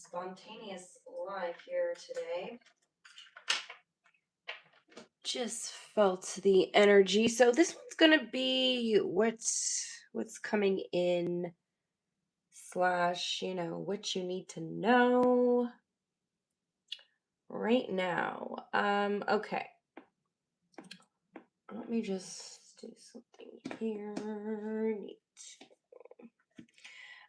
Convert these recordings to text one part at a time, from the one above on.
spontaneous live here today. Just felt the energy. So this one's gonna be what's coming in slash, what you need to know right now. Okay. Let me just do something here. Neat.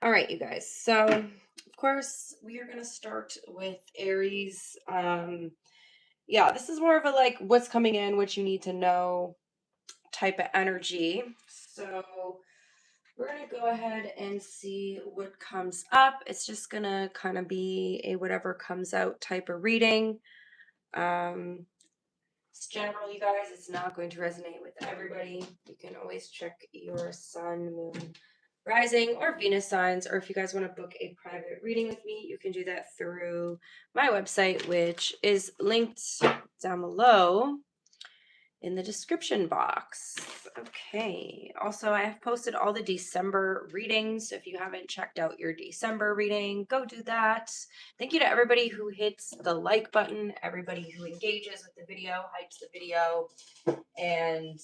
All right, you guys. So, of course, we are going to start with Aries. Yeah, this is more of a like what's coming in, what you need to know type of energy. So, we're going to go ahead and see what comes up. It's just going to kind of be a whatever comes out type of reading. It's general, you guys. It's not going to resonate with everybody. You can always check your sun, moon, rising, or Venus signs. Or if you guys want to book a private reading with me, you can do that through my website, which is linked down below in the description box. Okay. Also, I have posted all the December readings. So if you haven't checked out your December reading, go do that. Thank you to everybody who hits the like button, everybody who engages with the video, hypes the video. And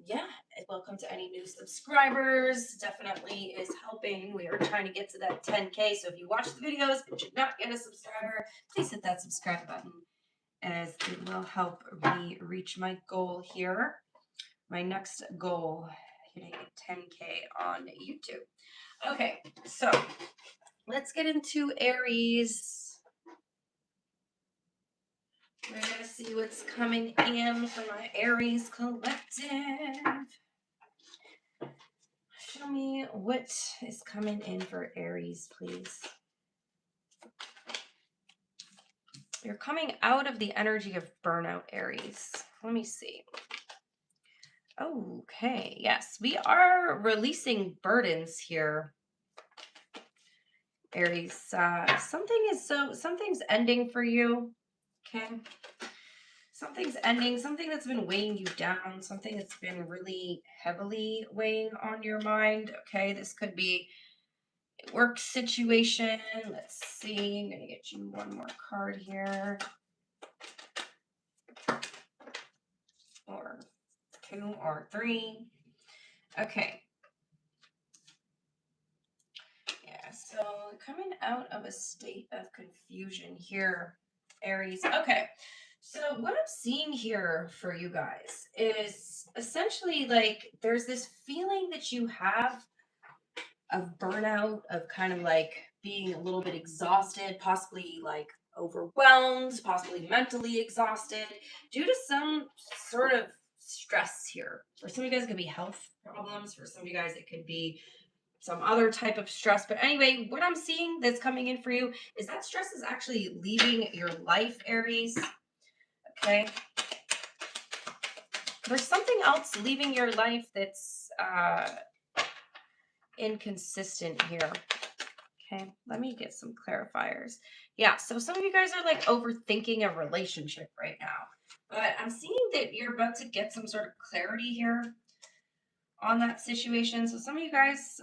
yeah, welcome to any new subscribers. Definitely is helping. We are trying to get to that 10K. So if you watch the videos but you're not yet a subscriber, please hit that subscribe button, as it will help me reach my goal here. My next goal, hitting 10K on YouTube. Okay, so let's get into Aries. We're going to see what's coming in for my Aries collective. Show me what is coming in for Aries, please. You're coming out of the energy of burnout, Aries. Let me see. Okay, yes, we are releasing burdens here, Aries. Something's ending for you. Okay, something's ending. Something that's been weighing you down. Something that's been really heavily weighing on your mind. Okay, this could be a work situation. Let's see. I'm gonna get you one more card here, or two, or three. Okay. Yeah, so coming out of a state of confusion here, Aries. Okay, so what I'm seeing here for you guys is essentially like there's this feeling that you have of burnout, of kind of like being a little bit exhausted, possibly like overwhelmed, possibly mentally exhausted due to some sort of stress here. For some of you guys, it could be health problems. For some of you guys, it could be some other type of stress. But anyway, what I'm seeing that's coming in for you is that stress is actually leaving your life, Aries. Okay. There's something else leaving your life that's inconsistent here. Okay, let me get some clarifiers. Yeah, so some of you guys are like overthinking a relationship right now, but I'm seeing that you're about to get some sort of clarity here on that situation. So some of you guys,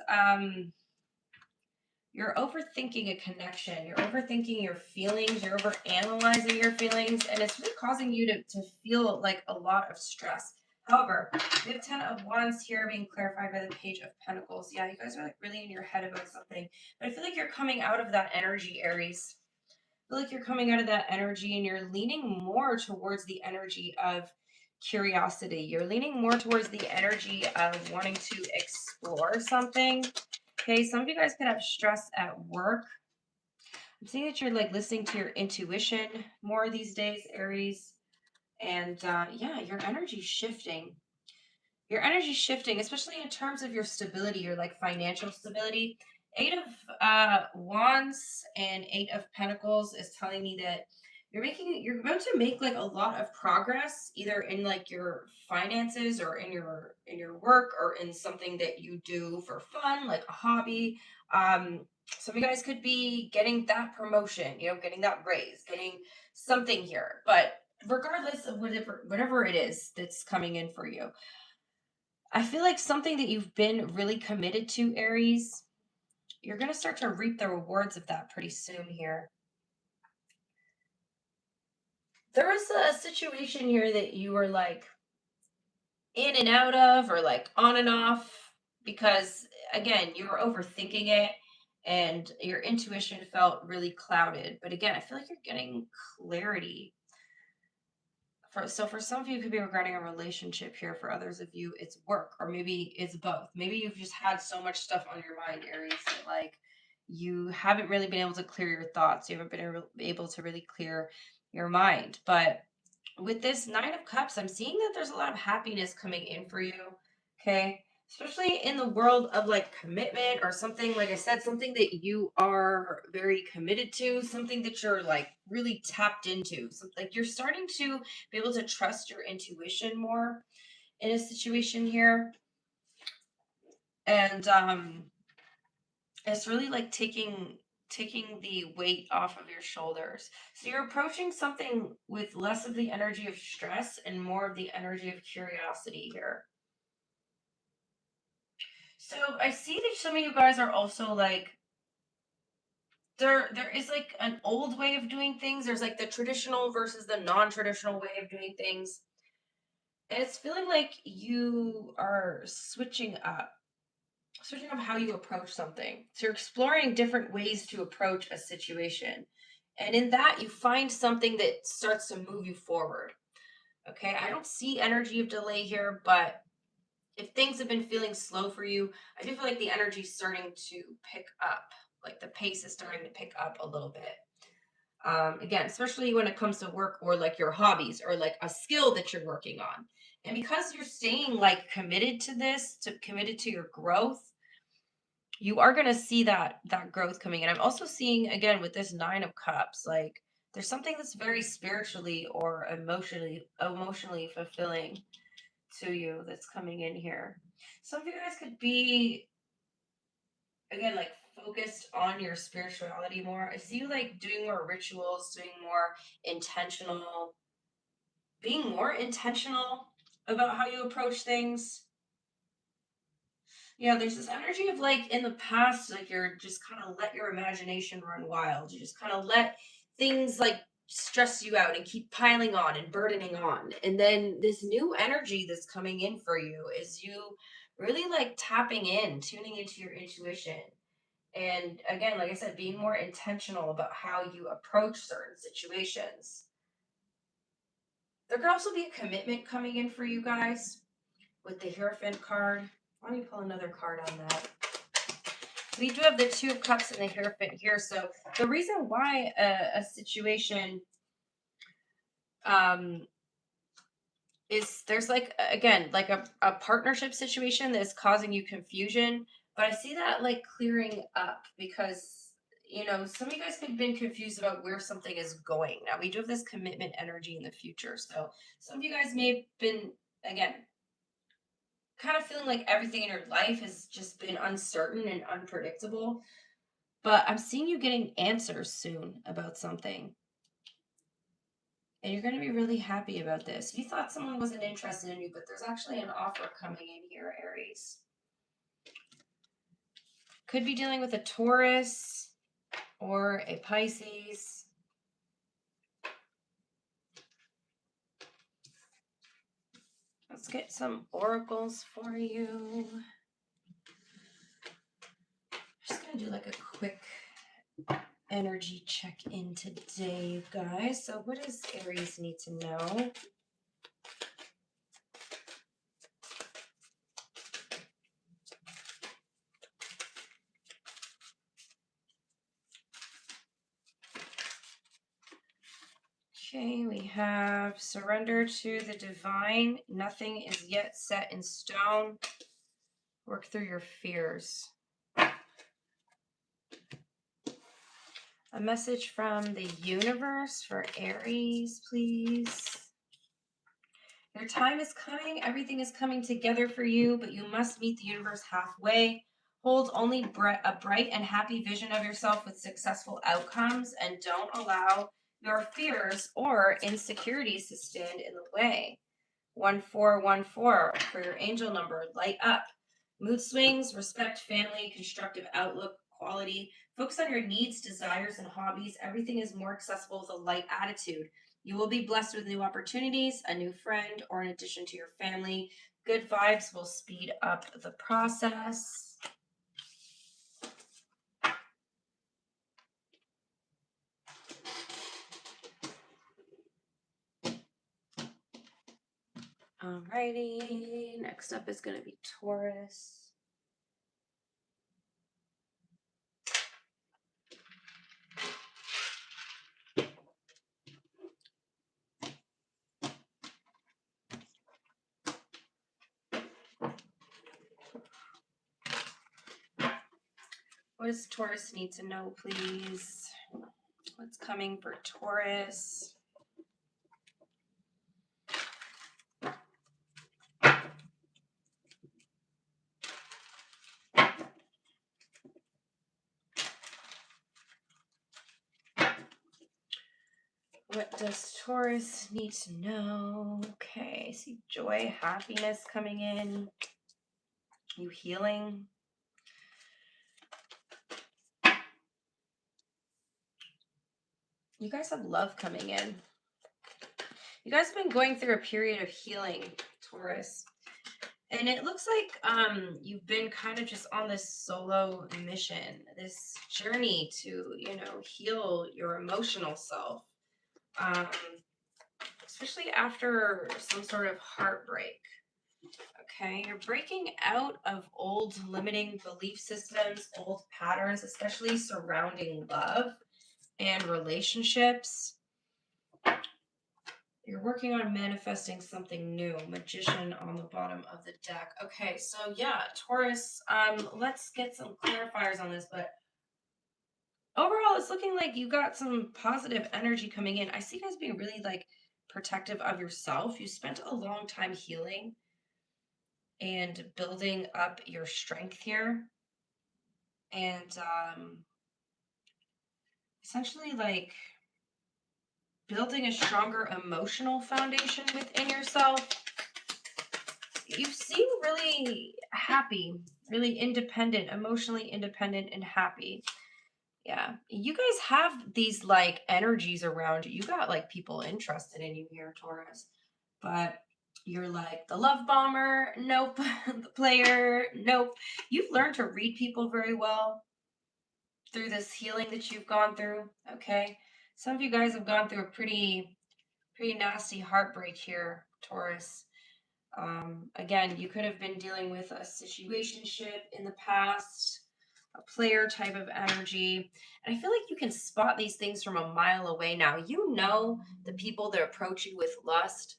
you're overthinking a connection. You're overthinking your feelings. You're overanalyzing your feelings, and it's really causing you to feel like a lot of stress. However, we have 10 of Wands here being clarified by the Page of Pentacles. Yeah, you guys are like really in your head about something, but I feel like you're coming out of that energy, Aries. I feel like you're coming out of that energy and you're leaning more towards the energy of curiosity. You're leaning more towards the energy of wanting to explore something. Okay, some of you guys could have stress at work. I'm seeing that you're like listening to your intuition more these days, Aries. And yeah, your energy's shifting. Your energy's shifting, especially in terms of your stability, your like financial stability. 8 of Wands and 8 of Pentacles is telling me that you're about to make like a lot of progress, either in like your finances or in your work or in something that you do for fun, like a hobby. Some of you guys could be getting that promotion, getting that raise, getting something here. But regardless of whatever it is that's coming in for you, I feel like something that you've been really committed to, Aries, you're going to start to reap the rewards of that pretty soon here. There was a situation here that you were like in and out of, or like on and off, because again, you were overthinking it and your intuition felt really clouded. But again, I feel like you're getting clarity. For some of you, it could be regarding a relationship here. For others of you, it's work, or maybe it's both. Maybe you've just had so much stuff on your mind, Aries, that like you haven't really been able to clear your thoughts. You haven't been able to really clear your mind. But with this Nine of Cups, I'm seeing that there's a lot of happiness coming in for you. Okay. Especially in the world of like commitment, or something, like I said, something that you are very committed to, something that you're like really tapped into. So, like, you're starting to be able to trust your intuition more in a situation here. And it's really like taking the weight off of your shoulders. So you're approaching something with less of the energy of stress and more of the energy of curiosity here. So I see that some of you guys are also like, there is like an old way of doing things. There's like the traditional versus the non-traditional way of doing things. And it's feeling like you are switching up how you approach something. So you're exploring different ways to approach a situation. And in that, you find something that starts to move you forward. Okay, I don't see energy of delay here, but if things have been feeling slow for you, I do feel like the energy is starting to pick up. Like the pace is starting to pick up a little bit. Again, especially when it comes to work, or like your hobbies, or like a skill that you're working on. And because you're staying like committed to this, committed to your growth, you are going to see that growth coming in. I'm also seeing, again, with this Nine of Cups, like there's something that's very spiritually or emotionally fulfilling to you that's coming in here. Some of you guys could be, again, like focused on your spirituality more. I see you like doing more rituals, doing more intentional, being more intentional about how you approach things. Yeah, there's this energy of like in the past, like you're just kind of let your imagination run wild. You just kind of let things like stress you out and keep piling on and burdening on. And then this new energy that's coming in for you is you really like tapping in, tuning into your intuition. And again, like I said, being more intentional about how you approach certain situations. There could also be a commitment coming in for you guys with the Hierophant card. Let me pull another card on that. We do have the Two of Cups and the Hierophant here. So the reason why a situation is, there's like, again, like a partnership situation that is causing you confusion. But I see that like clearing up, because some of you guys could have been confused about where something is going. Now we do have this commitment energy in the future. So some of you guys may have been, again, kind of feeling like everything in your life has just been uncertain and unpredictable. But I'm seeing you getting answers soon about something. And you're going to be really happy about this. You thought someone wasn't interested in you, but there's actually an offer coming in here, Aries. Could be dealing with a Taurus or a Pisces. Let's get some oracles for you. Just going to do like a quick energy check in today, you guys. So what does Aries need to know? Okay, we have surrender to the divine. Nothing is yet set in stone. Work through your fears. A message from the universe for Aries, please. Your time is coming. Everything is coming together for you, but you must meet the universe halfway. Hold only a bright and happy vision of yourself with successful outcomes, and don't allow your fears or insecurities to stand in the way. 1414 for your angel number. Light up. Mood swings, respect family, constructive outlook, quality. Focus on your needs, desires, and hobbies. Everything is more accessible with a light attitude. You will be blessed with new opportunities, a new friend, or an addition to your family. Good vibes will speed up the process. Alrighty, next up is going to be Taurus. What does Taurus need to know, please? What's coming for Taurus? What does Taurus need to know? Okay, I see joy, happiness coming in. You healing. You guys have love coming in. You guys have been going through a period of healing, Taurus. And it looks like you've been kind of just on this solo mission, this journey to, heal your emotional self. Especially after some sort of heartbreak. Okay, you're breaking out of old limiting belief systems, old patterns, especially surrounding love and relationships. You're working on manifesting something new. Magician on the bottom of the deck. Okay, so yeah, Taurus, let's get some clarifiers on this, but overall it's looking like you got some positive energy coming in. I see you guys being really like protective of yourself. You spent a long time healing and building up your strength here, and essentially like building a stronger emotional foundation within yourself. You seem really happy, really independent, emotionally independent and happy. Yeah, you guys have these like energies around you. You got like people interested in you here, Taurus, but you're like the love bomber, nope. The player, nope. You've learned to read people very well through this healing that you've gone through. Okay, some of you guys have gone through a pretty nasty heartbreak here, Taurus. Again, you could have been dealing with a situationship in the past, a player type of energy. And I feel like you can spot these things from a mile away now. You know the people that approach you with lust,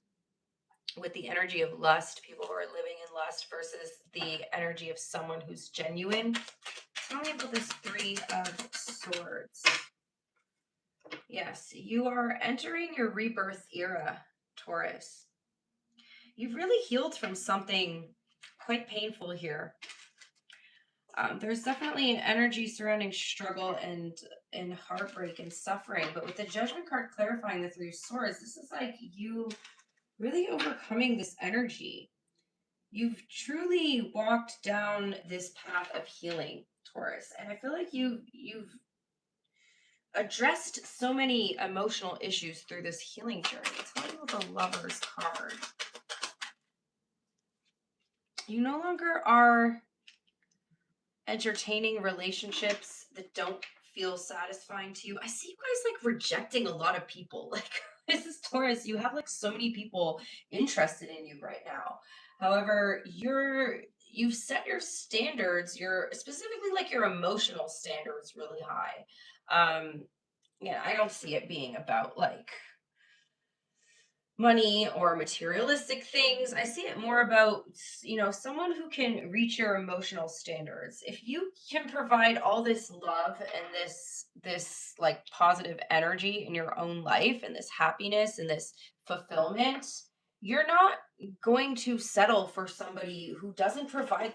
with the energy of lust, people who are living in lust versus the energy of someone who's genuine. Tell me about this Three of Swords. Yes, you are entering your rebirth era, Taurus. You've really healed from something quite painful here. There's definitely an energy surrounding struggle and heartbreak and suffering, but with the Judgment card clarifying the Three of Swords, this is like you really overcoming this energy. You've truly walked down this path of healing, Taurus, and I feel like you've addressed so many emotional issues through this healing journey. Tell me about the Lover's card. You no longer are entertaining relationships that don't feel satisfying to you. I see you guys like rejecting a lot of people. Like this is Taurus, you have like so many people interested in you right now. However, you've set your standards, your specifically like your emotional standards really high. Yeah, I don't see it being about like money or materialistic things. I see it more about, someone who can reach your emotional standards. If you can provide all this love and this like positive energy in your own life and this happiness and this fulfillment, you're not going to settle for somebody who doesn't provide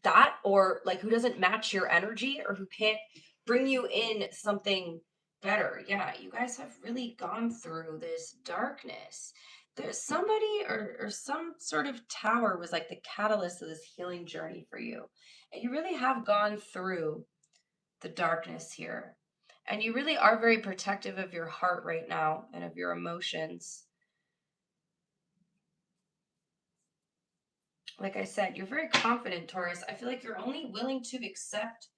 that, or like who doesn't match your energy, or who can't bring you in something better. Yeah, you guys have really gone through this darkness. There's somebody or some sort of tower was like the catalyst of this healing journey for you. And you really have gone through the darkness here. And you really are very protective of your heart right now and of your emotions. Like I said, you're very confident, Taurus. I feel like you're only willing to accept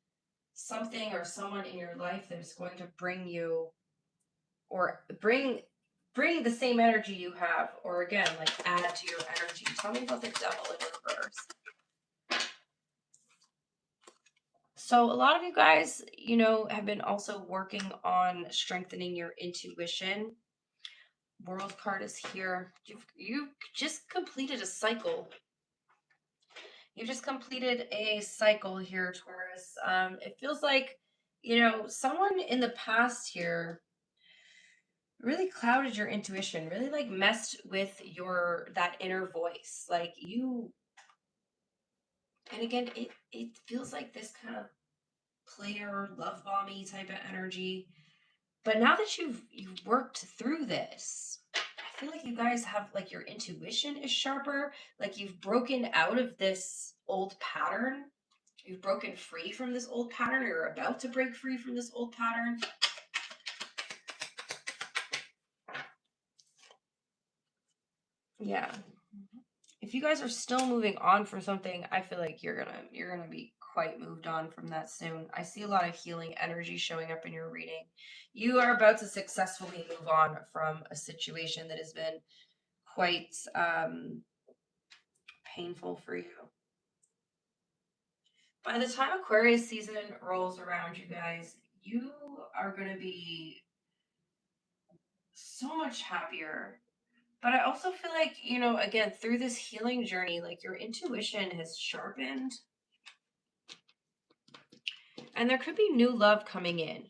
something or someone in your life that is going to bring you or bring the same energy you have, or again, like add to your energy. Tell me about the devil in reverse. So a lot of you guys, you know, have been also working on strengthening your intuition. World card is here. You've just completed a cycle. You just completed a cycle here, Taurus. It feels like, you know, someone in the past here really clouded your intuition, really like messed with that inner voice. Like you, and again, it feels like this kind of player love bomby type of energy. But now that you've worked through this, I feel like you guys have like your intuition is sharper, like you've broken out of this old pattern. You've broken free from this old pattern, or you're about to break free from this old pattern. Yeah. If you guys are still moving on for something, I feel like you're gonna be quite moved on from that soon. I see a lot of healing energy showing up in your reading. You are about to successfully move on from a situation that has been quite painful for you. By the time Aquarius season rolls around, you guys, you are going to be so much happier. But I also feel like, you know, again, through this healing journey, like your intuition has sharpened. And there could be new love coming in.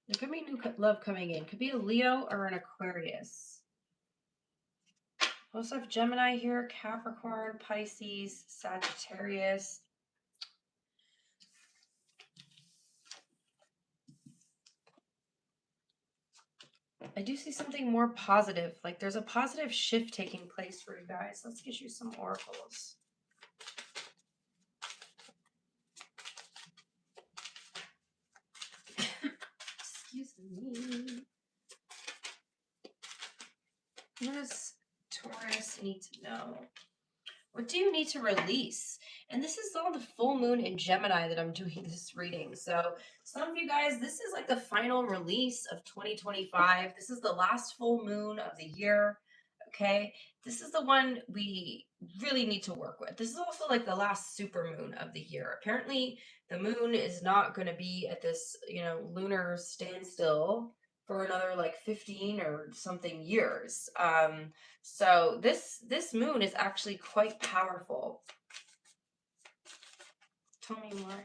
There could be new love coming in. Could be a Leo or an Aquarius. Also have Gemini here, Capricorn, Pisces, Sagittarius. I do see something more positive. Like there's a positive shift taking place for you guys. Let's get you some oracles. Excuse me. What does Taurus need to know? What do you need to release? And this is on the full moon in Gemini that I'm doing this reading. So some of you guys, this is like the final release of 2025. This is the last full moon of the year. Okay. This is the one we really need to work with. This is also like the last super moon of the year. Apparently the moon is not going to be at this, you know, lunar standstill for another like 15 or something years. So this moon is actually quite powerful. Tell me more.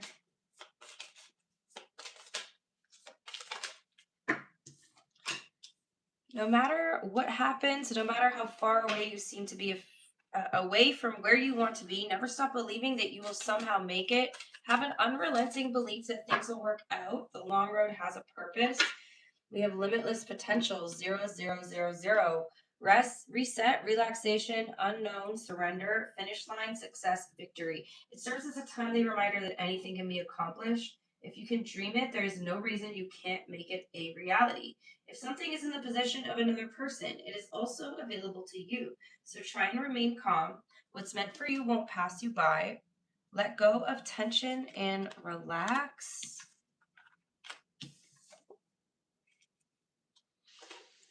No matter what happens, no matter how far away you seem to be away from where you want to be, never stop believing that you will somehow make it. Have an unrelenting belief that things will work out. The long road has a purpose. We have limitless potential, 0, 0, 0, 0. Rest, reset, relaxation, unknown, surrender, finish line, success, victory. It serves as a timely reminder that anything can be accomplished. If you can dream it, there is no reason you can't make it a reality. If something is in the possession of another person, it is also available to you. So try and remain calm. What's meant for you won't pass you by. Let go of tension and relax.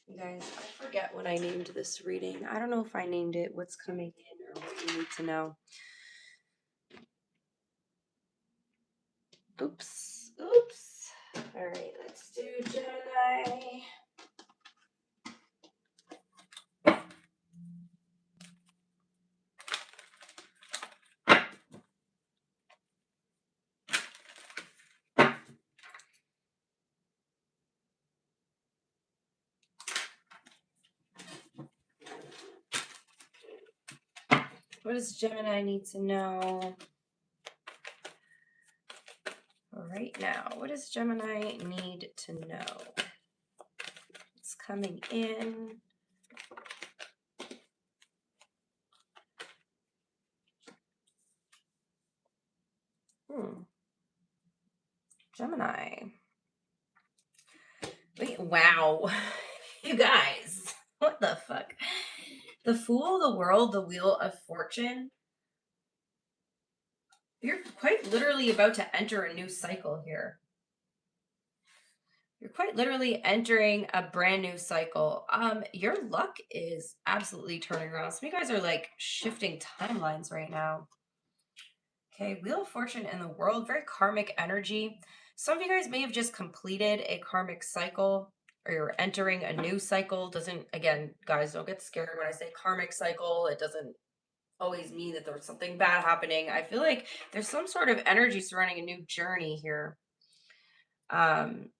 You guys, I forget what I named this reading. I don't know if I named it What's Coming In or What You Need to Know. Oops. All right, let's do Gemini. What does Gemini need to know right now? What does Gemini need to know? It's coming in. Gemini. Wait, wow. You guys, what the fuck? The Fool, the World, the Wheel of Fortune. You're quite literally about to enter a new cycle here. You're quite literally entering a brand new cycle. Your luck is absolutely turning around. Some of you guys are like shifting timelines right now. Okay, Wheel of Fortune and the World, very karmic energy. Some of you guys may have just completed a karmic cycle or you're entering a new cycle. Doesn't, again, guys, don't get scared when I say karmic cycle. It doesn't always mean that there's something bad happening. I feel like there's some sort of energy surrounding a new journey here. And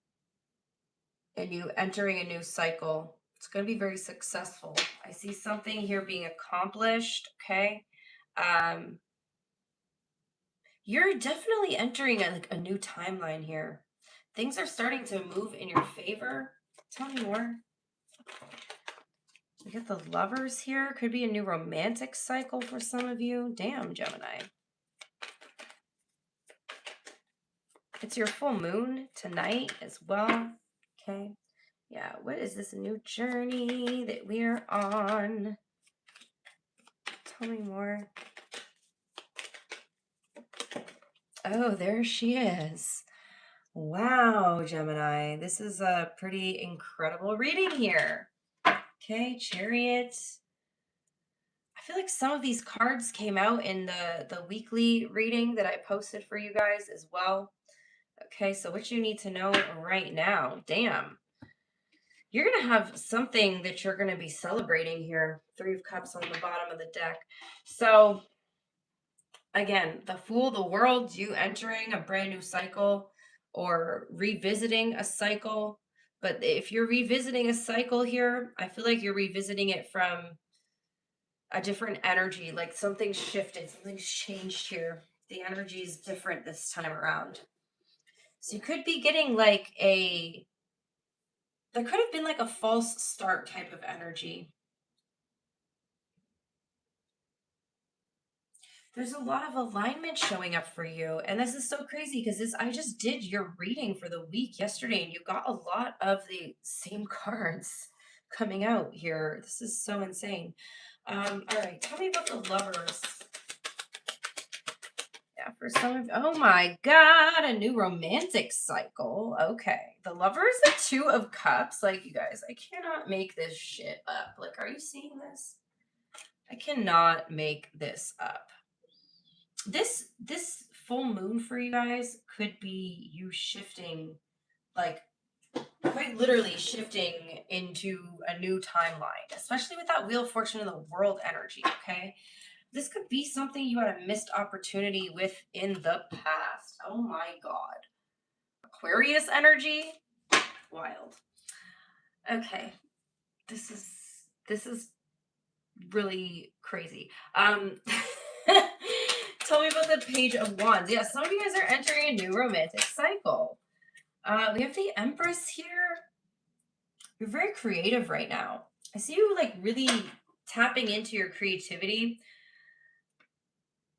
you entering a new cycle. It's going to be very successful. I see something here being accomplished. Okay. Um, You're definitely entering a new timeline here. Things are starting to move in your favor. Tell me more. We get the Lovers here. Could be a new romantic cycle for some of you. Damn, Gemini. It's your full moon tonight as well. Okay. Yeah, what is this new journey that we're on? Tell me more. Oh, there she is. Wow, Gemini. This is a pretty incredible reading here. Okay, Chariot. I feel like some of these cards came out in the weekly reading that I posted for you guys as well. Okay, so what you need to know right now. Damn. You're going to have something that you're going to be celebrating here. Three of Cups on the bottom of the deck. So, again, the Fool, the World, you entering a brand new cycle or revisiting a cycle. But if you're revisiting a cycle here, I feel like you're revisiting it from a different energy, like something's shifted, something's changed here. The energy is different this time around. So you could be getting like there could have been like a false start type of energy. There's a lot of alignment showing up for you. And this is so crazy because I just did your reading for the week yesterday and you got a lot of the same cards coming out here. This is so insane. All right, tell me about the Lovers. Yeah, for some of, oh my God, a new romantic cycle. Okay. The Lovers, the Two of Cups. Like, you guys, I cannot make this shit up. Like, are you seeing this? I cannot make this up. This full moon for you guys could be you shifting, like quite literally shifting into a new timeline, especially with that Wheel of Fortune and the World energy, okay? This could be something you had a missed opportunity with in the past. Oh my God. Aquarius energy? Wild. Okay. This is really crazy. Tell me about the Page of Wands. Yeah, some of you guys are entering a new romantic cycle. We have the Empress here. You're very creative right now. I see you like really tapping into your creativity,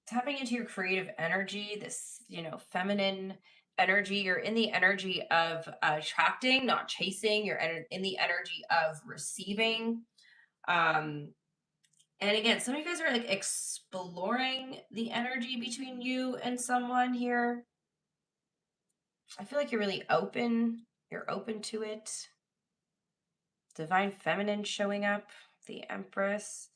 tapping into your creative energy, this, feminine energy. You're in the energy of attracting, not chasing. You're in the energy of receiving. And again, some of you guys are like exploring the energy between you and someone here. I feel like you're really open. You're open to it. Divine Feminine showing up, the Empress.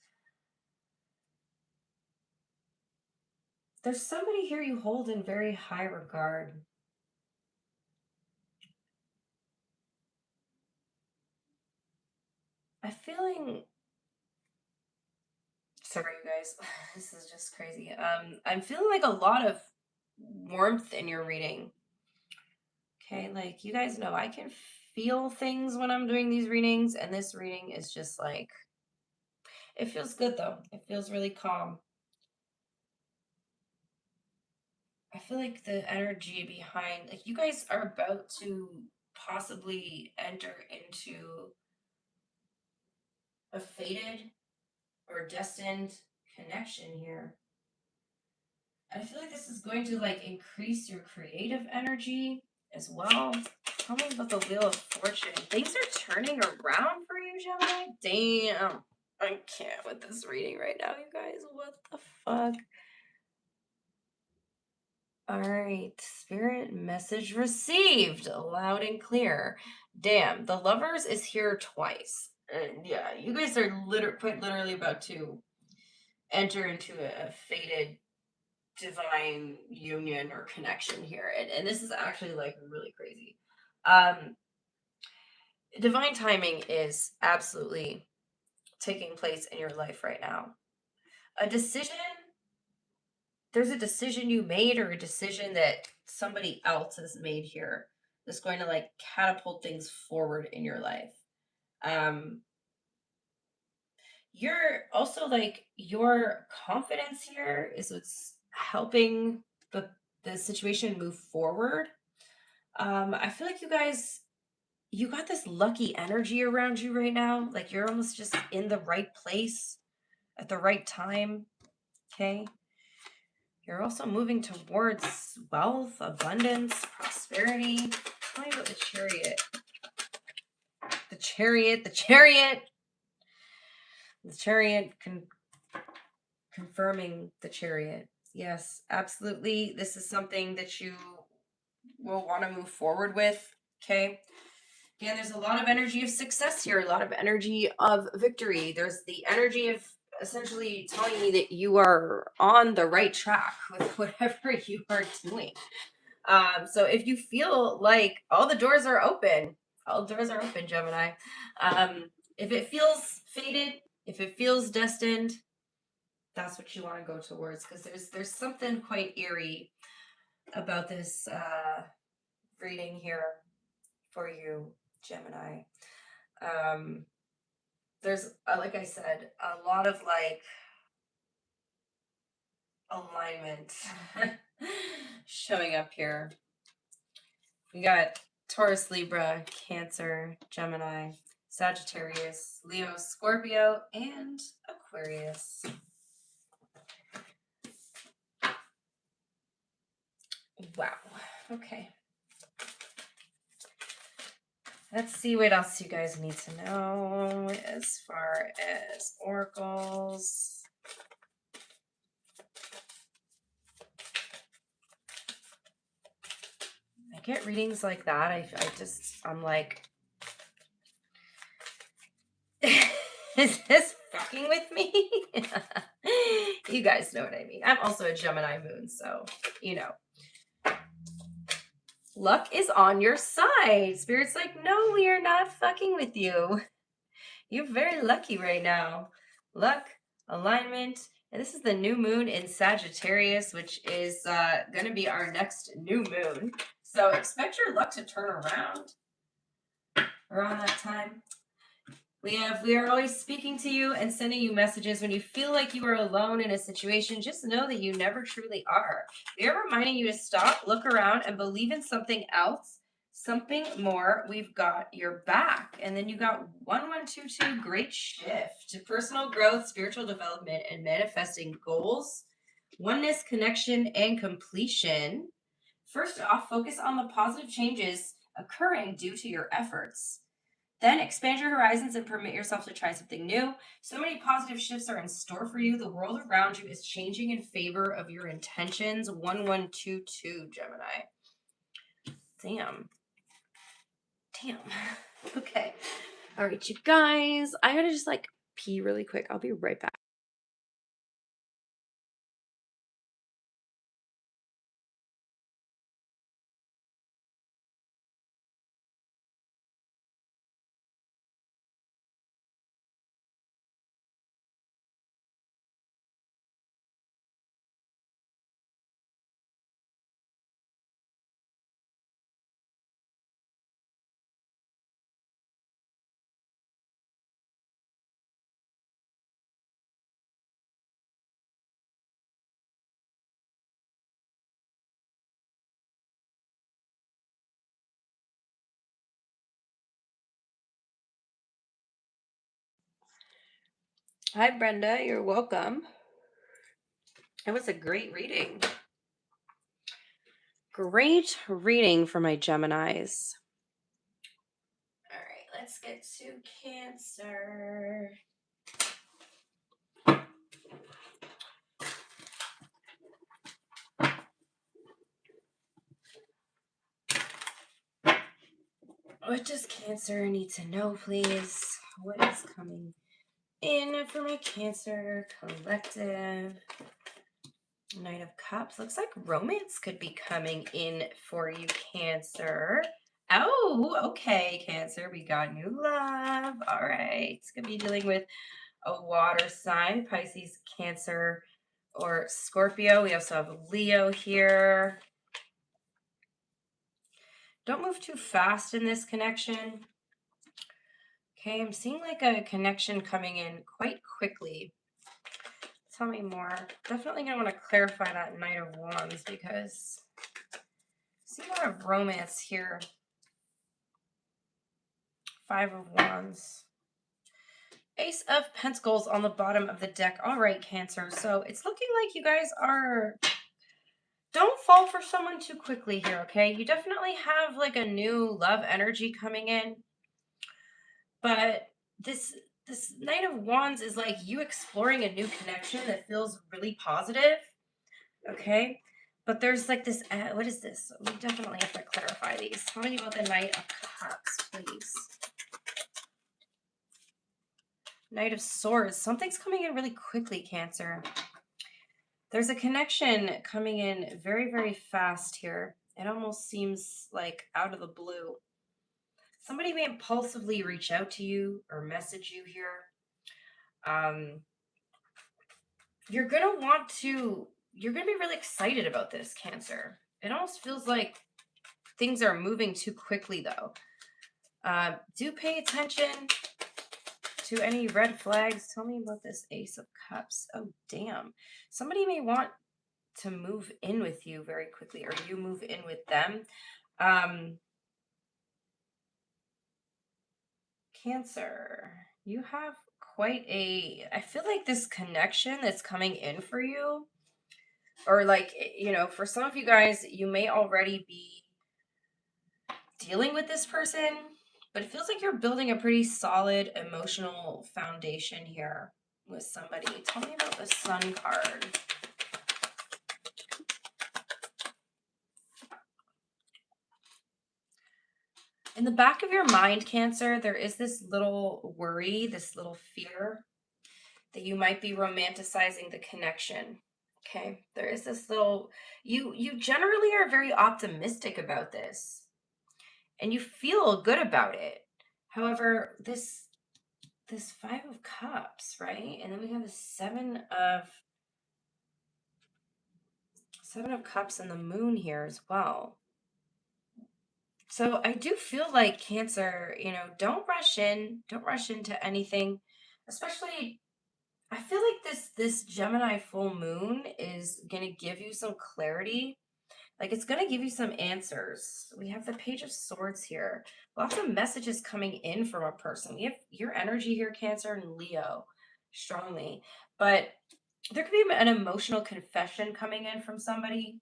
There's somebody here you hold in very high regard. I'm feeling, sorry you guys, this is just crazy. I'm feeling like a lot of warmth in your reading. Okay, like you guys know I can feel things when I'm doing these readings, and this reading is just like, it feels good though. It feels really calm. I feel like the energy behind, like you guys are about to possibly enter into a fated or destined connection here. I feel like this is going to like increase your creative energy. as well. Tell me about the Wheel of Fortune. Things are turning around for you, Gemini. Damn. I can't with this reading right now, you guys. What the fuck? All right, spirit message received loud and clear. Damn, the Lovers is here twice. And yeah, you guys are quite literally about to enter into a fated divine union or connection here. And this is actually like really crazy. Um, divine timing is absolutely taking place in your life right now. A decision, there's a decision you made or a decision that somebody else has made here that's going to like catapult things forward in your life. Um, you're also like your confidence here is what's helping the situation move forward. I feel like you got this lucky energy around you right now. Like you're almost just in the right place at the right time. Okay. You're also moving towards wealth, abundance, prosperity. Tell me about the chariot. The chariot, the chariot, the chariot confirming the chariot. Yes, absolutely. This is something that you will want to move forward with. Okay. Again, there's a lot of energy of success here, a lot of energy of victory. There's the energy of essentially telling me that you are on the right track with whatever you are doing. So if you feel like all the doors are open, all doors are open, Gemini. If it feels fated, if it feels destined, that's what you want to go towards, because there's something quite eerie about this reading here for you, Gemini. There's like I said, a lot of like alignment showing up here. We got Taurus, Libra, Cancer, Gemini, Sagittarius, Leo, Scorpio, and Aquarius. Wow. Okay. Let's see what else you guys need to know as far as oracles. I get readings like that. I'm like, is this fucking with me? You guys know what I mean. I'm also a Gemini moon, so, you know. Luck is on your side. Spirit's like, no, we are not fucking with you. You're very lucky right now. Luck, alignment, and this is the new moon in Sagittarius, which is going to be our next new moon. So expect your luck to turn around that time. We are always speaking to you and sending you messages. When you feel like you are alone in a situation, just know that you never truly are. We are reminding you to stop, look around, and believe in something else, something more. We've got your back. And then you got 1122, great shift to personal growth, spiritual development, and manifesting goals, oneness, connection, and completion. First off, focus on the positive changes occurring due to your efforts. Then expand your horizons and permit yourself to try something new. So many positive shifts are in store for you. The world around you is changing in favor of your intentions. 1122, Gemini. Damn. Okay. All right, you guys. I gotta just like pee really quick. I'll be right back. Hi, Brenda. You're welcome. It was a great reading. Great reading for my Geminis. All right, let's get to Cancer. What does Cancer need to know, please? What is coming in for my Cancer collective? Knight of Cups. Looks like romance could be coming in for you, Cancer. Oh, okay, Cancer. We got new love. All right. It's going to be dealing with a water sign, Pisces, Cancer, or Scorpio. We also have Leo here. Don't move too fast in this connection. Okay, I'm seeing like a connection coming in quite quickly. Tell me more. Definitely going to want to clarify that Knight of Wands because I see a lot of romance here. Five of Wands. Ace of Pentacles on the bottom of the deck. All right, Cancer. So it's looking like you guys are... Don't fall for someone too quickly here, okay? You definitely have like a new love energy coming in. But this Knight of Wands is like you exploring a new connection that feels really positive, okay? But there's like this, what is this? We definitely have to clarify these. Tell me about the Knight of Cups, please. Knight of Swords. Something's coming in really quickly, Cancer. There's a connection coming in very, very fast here. It almost seems like out of the blue. Somebody may impulsively reach out to you or message you here. You're going to be really excited about this, Cancer. It almost feels like things are moving too quickly, though. Do pay attention to any red flags. Tell me about this Ace of Cups. Oh, damn. Somebody may want to move in with you very quickly, or you move in with them. Cancer, you have quite I feel like this connection that's coming in for you, or like, for some of you guys, you may already be dealing with this person, but it feels like you're building a pretty solid emotional foundation here with somebody. Tell me about the Sun card. In the back of your mind, Cancer, there is this little worry, this little fear that you might be romanticizing the connection. Okay, there is this little, you generally are very optimistic about this and you feel good about it. However, this Five of Cups, right? And then we have the Seven of Cups and the Moon here as well. So I do feel like, Cancer, don't rush into anything, especially I feel like this Gemini full moon is going to give you some clarity. Like it's going to give you some answers. We have the Page of Swords here. Lots of messages coming in from a person. We have your energy here, Cancer, and Leo strongly. But there could be an emotional confession coming in from somebody.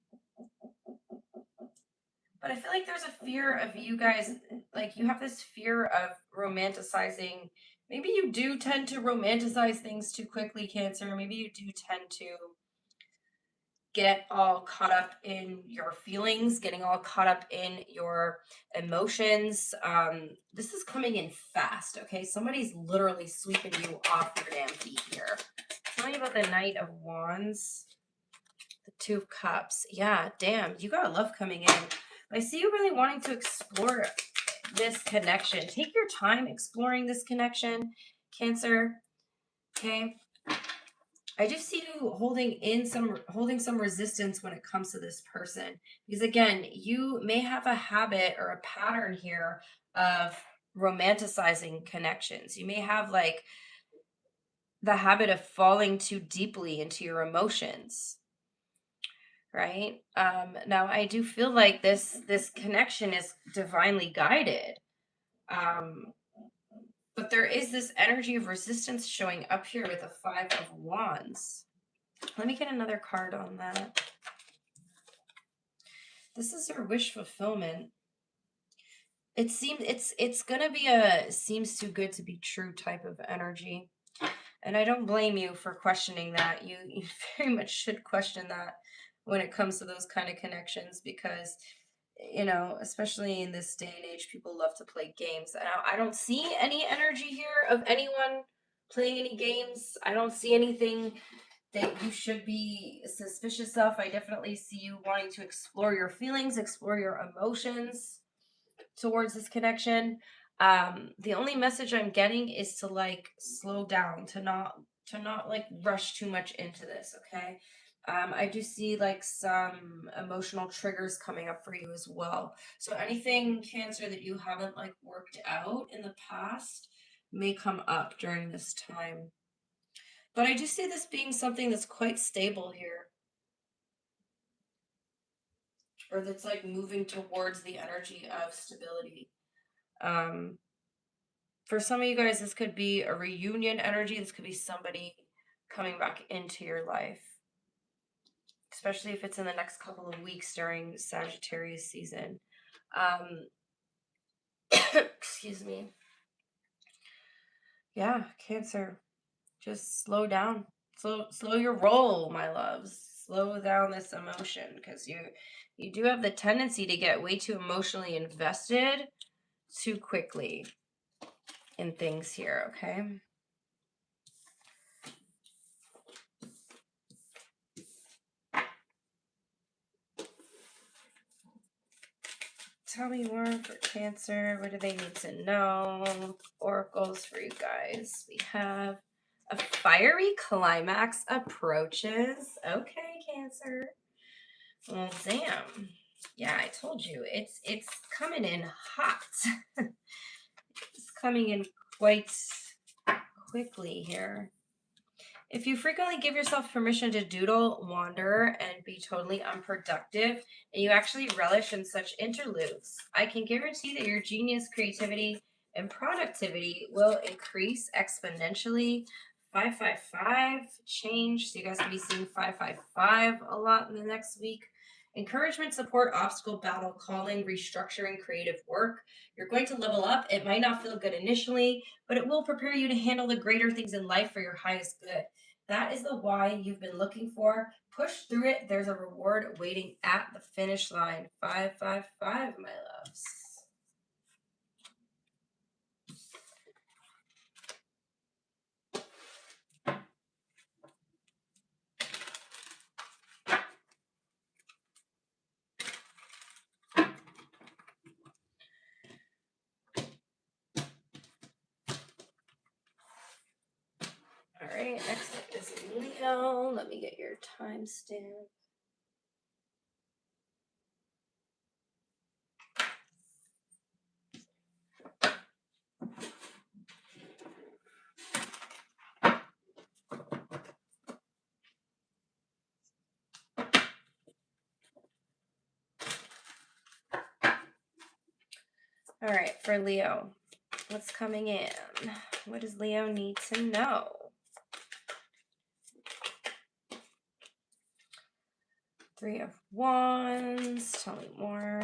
But I feel like there's a fear of you guys, like you have this fear of romanticizing. Maybe you do tend to romanticize things too quickly, Cancer. Maybe you do tend to get all caught up in your feelings, getting all caught up in your emotions. This is coming in fast, okay? Somebody's literally sweeping you off your damn feet here. Tell me about the Knight of Wands, the Two of Cups. Yeah, damn, you got love coming in. I see you really wanting to explore this connection. Take your time exploring this connection, Cancer. Okay. I just see you holding some resistance when it comes to this person. Because again, you may have a habit or a pattern here of romanticizing connections. You may have like the habit of falling too deeply into your emotions. Right? Now I do feel like this connection is divinely guided. But there is this energy of resistance showing up here with the Five of Wands. Let me get another card on that. This is your wish fulfillment. It seems it's gonna be a seems too good to be true type of energy. And I don't blame you for questioning that. You very much should question that when it comes to those kind of connections because, especially in this day and age, people love to play games. And I don't see any energy here of anyone playing any games. I don't see anything that you should be suspicious of. I definitely see you wanting to explore your feelings, explore your emotions towards this connection. The only message I'm getting is to like slow down, to not like rush too much into this, okay? I do see like some emotional triggers coming up for you as well. So anything, Cancer, that you haven't like worked out in the past may come up during this time. But I do see this being something that's quite stable here, or that's like moving towards the energy of stability. Um, for some of you guys, this could be a reunion energy. This could be somebody coming back into your life, especially if it's in the next couple of weeks during Sagittarius season. Um, excuse me. Yeah, Cancer, just slow down. Slow your roll, my loves. Slow down this emotion because you do have the tendency to get way too emotionally invested too quickly in things here, okay? Tell me more for Cancer. What do they need to know? Oracles for you guys. We have a fiery climax approaches. Okay, Cancer. Well, damn. Yeah, I told you. It's coming in hot. It's coming in quite quickly here. If you frequently give yourself permission to doodle, wander, and be totally unproductive, and you actually relish in such interludes, I can guarantee that your genius, creativity, and productivity will increase exponentially. 555 change, so you guys can be seeing 555 a lot in the next week. Encouragement, support, obstacle, battle, calling, restructuring, creative work. You're going to level up. It might not feel good initially, but it will prepare you to handle the greater things in life for your highest good. That is the why you've been looking for. Push through it. There's a reward waiting at the finish line. 555, my loves. All right, next up is Leo. Let me get your timestamp. All right, for Leo, what's coming in? What does Leo need to know? Three of Wands. Tell me more.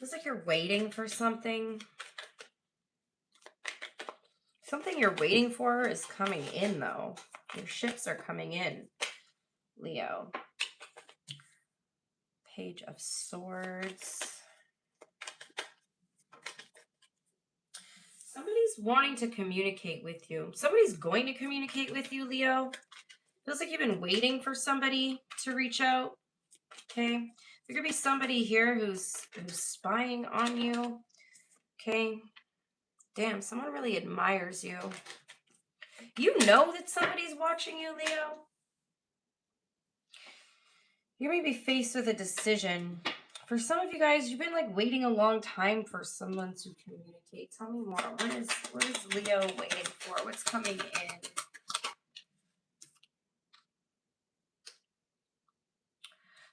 Looks like you're waiting for something. Something you're waiting for is coming in, though. Your ships are coming in, Leo. Page of Swords. Somebody's wanting to communicate with you. Somebody's going to communicate with you, Leo. Feels like you've been waiting for somebody to reach out. Okay. There could be somebody here who's spying on you. Okay. Damn, someone really admires you. You know that somebody's watching you, Leo. You may be faced with a decision. For some of you guys, you've been like waiting a long time for someone to communicate. Tell me more. What is Leo waiting for? What's coming in?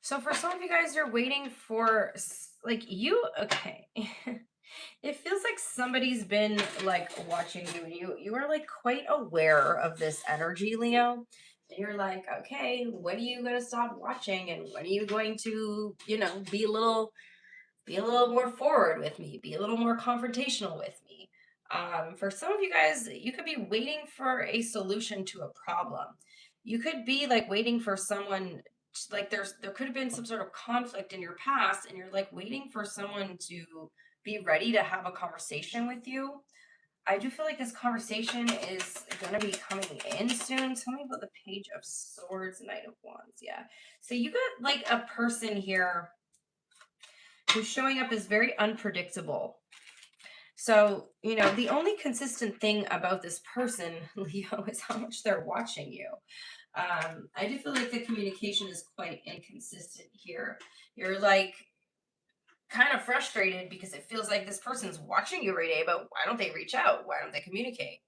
So for some of you guys, you're waiting for like you. Okay. It feels like somebody's been like watching you, and you are like quite aware of this energy, Leo. And you're like, okay, when are you gonna stop watching, and when are you going to, be a little more forward with me, be a little more confrontational with me. For some of you guys, you could be waiting for a solution to a problem. You could be like waiting for someone like there could have been some sort of conflict in your past, and you're like waiting for someone to be ready to have a conversation with you. I do feel like this conversation is going to be coming in soon. Tell me about the Page of Swords, Knight of Wands. Yeah. So you got like a person here who's showing up as very unpredictable. So, the only consistent thing about this person, Leo, is how much they're watching you. I do feel like the communication is quite inconsistent here. You're like kind of frustrated because it feels like this person's watching you every day, but why don't they reach out? Why don't they communicate?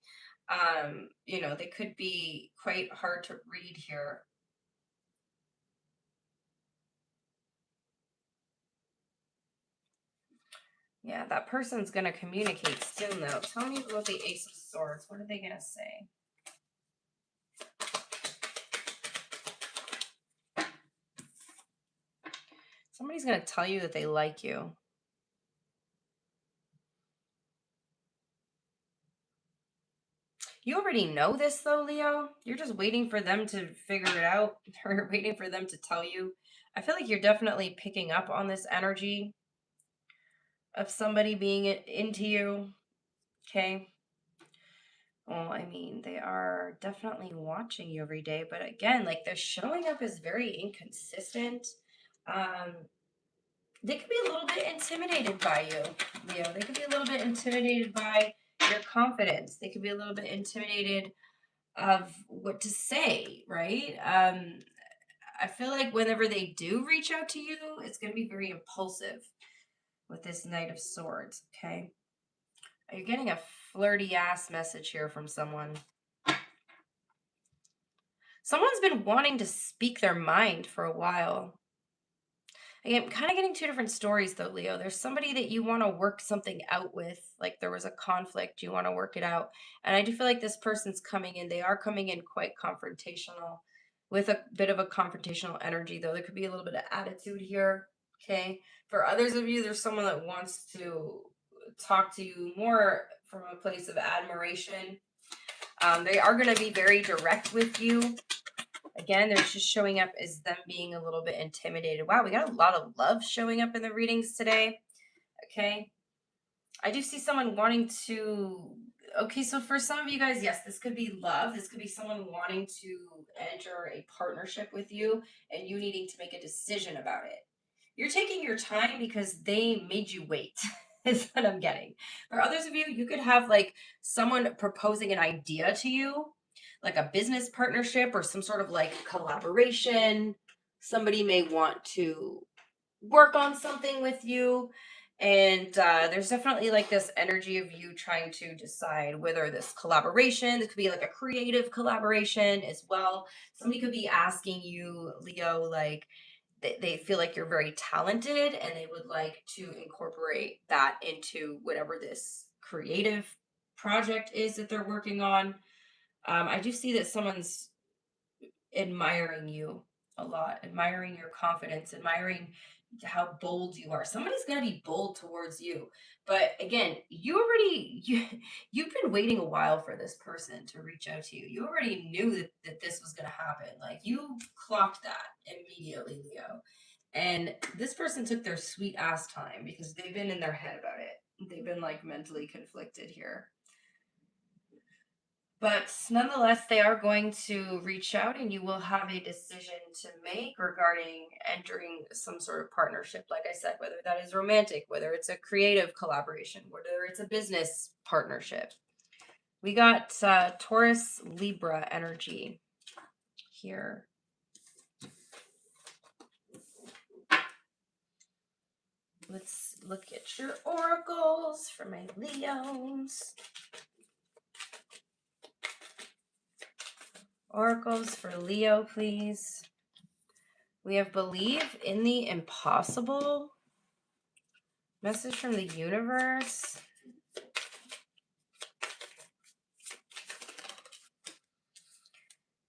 They could be quite hard to read here. Yeah, that person's going to communicate soon, though. Tell me about the Ace of Swords. What are they going to say? Somebody's going to tell you that they like you. You already know this, though, Leo. You're just waiting for them to figure it out, or waiting for them to tell you. I feel like you're definitely picking up on this energy of somebody being into you. Okay. Well, I mean, they are definitely watching you every day, but again, like they're showing up as very inconsistent. Um, they could be a little bit intimidated by you, Leo. They could be a little bit intimidated by your confidence. They could be a little bit intimidated of what to say, right? I feel like whenever they do reach out to you, it's going to be very impulsive with this Knight of Swords, okay? Are you getting a flirty ass message here from someone? Someone's been wanting to speak their mind for a while. I'm kind of getting two different stories though, Leo. There's somebody that you want to work something out with, like there was a conflict, you want to work it out. And I do feel like this person's coming in, they are coming in quite confrontational with a bit of a confrontational energy, though. There could be a little bit of attitude here. Okay. For others of you, there's someone that wants to talk to you more from a place of admiration. They are going to be very direct with you. Again, they're just showing up as them being a little bit intimidated. Wow, we got a lot of love showing up in the readings today. Okay. I do see someone wanting to. Okay, so for some of you guys, yes, this could be love. This could be someone wanting to enter a partnership with you and you needing to make a decision about it. You're taking your time because they made you wait, is what I'm getting. For others of you, you could have like someone proposing an idea to you, like a business partnership or some sort of like collaboration. Somebody may want to work on something with you. And there's definitely like this energy of you trying to decide whether this collaboration, this could be like a creative collaboration as well. Somebody could be asking you, Leo, like they feel like you're very talented and they would like to incorporate that into whatever this creative project is that they're working on. I do see that someone's admiring you a lot, admiring your confidence, admiring how bold you are. Somebody's going to be bold towards you. But again, you've been waiting a while for this person to reach out to you. You already knew that this was going to happen. Like you clocked that immediately, Leo. And this person took their sweet ass time because they've been in their head about it. They've been like mentally conflicted here. But nonetheless, they are going to reach out and you will have a decision to make regarding entering some sort of partnership. Like I said, whether that is romantic, whether it's a creative collaboration, whether it's a business partnership. We got Taurus Libra energy here. Let's look at your oracles for my Leos. Oracles for Leo, please. We have believe in the impossible. Message from the universe.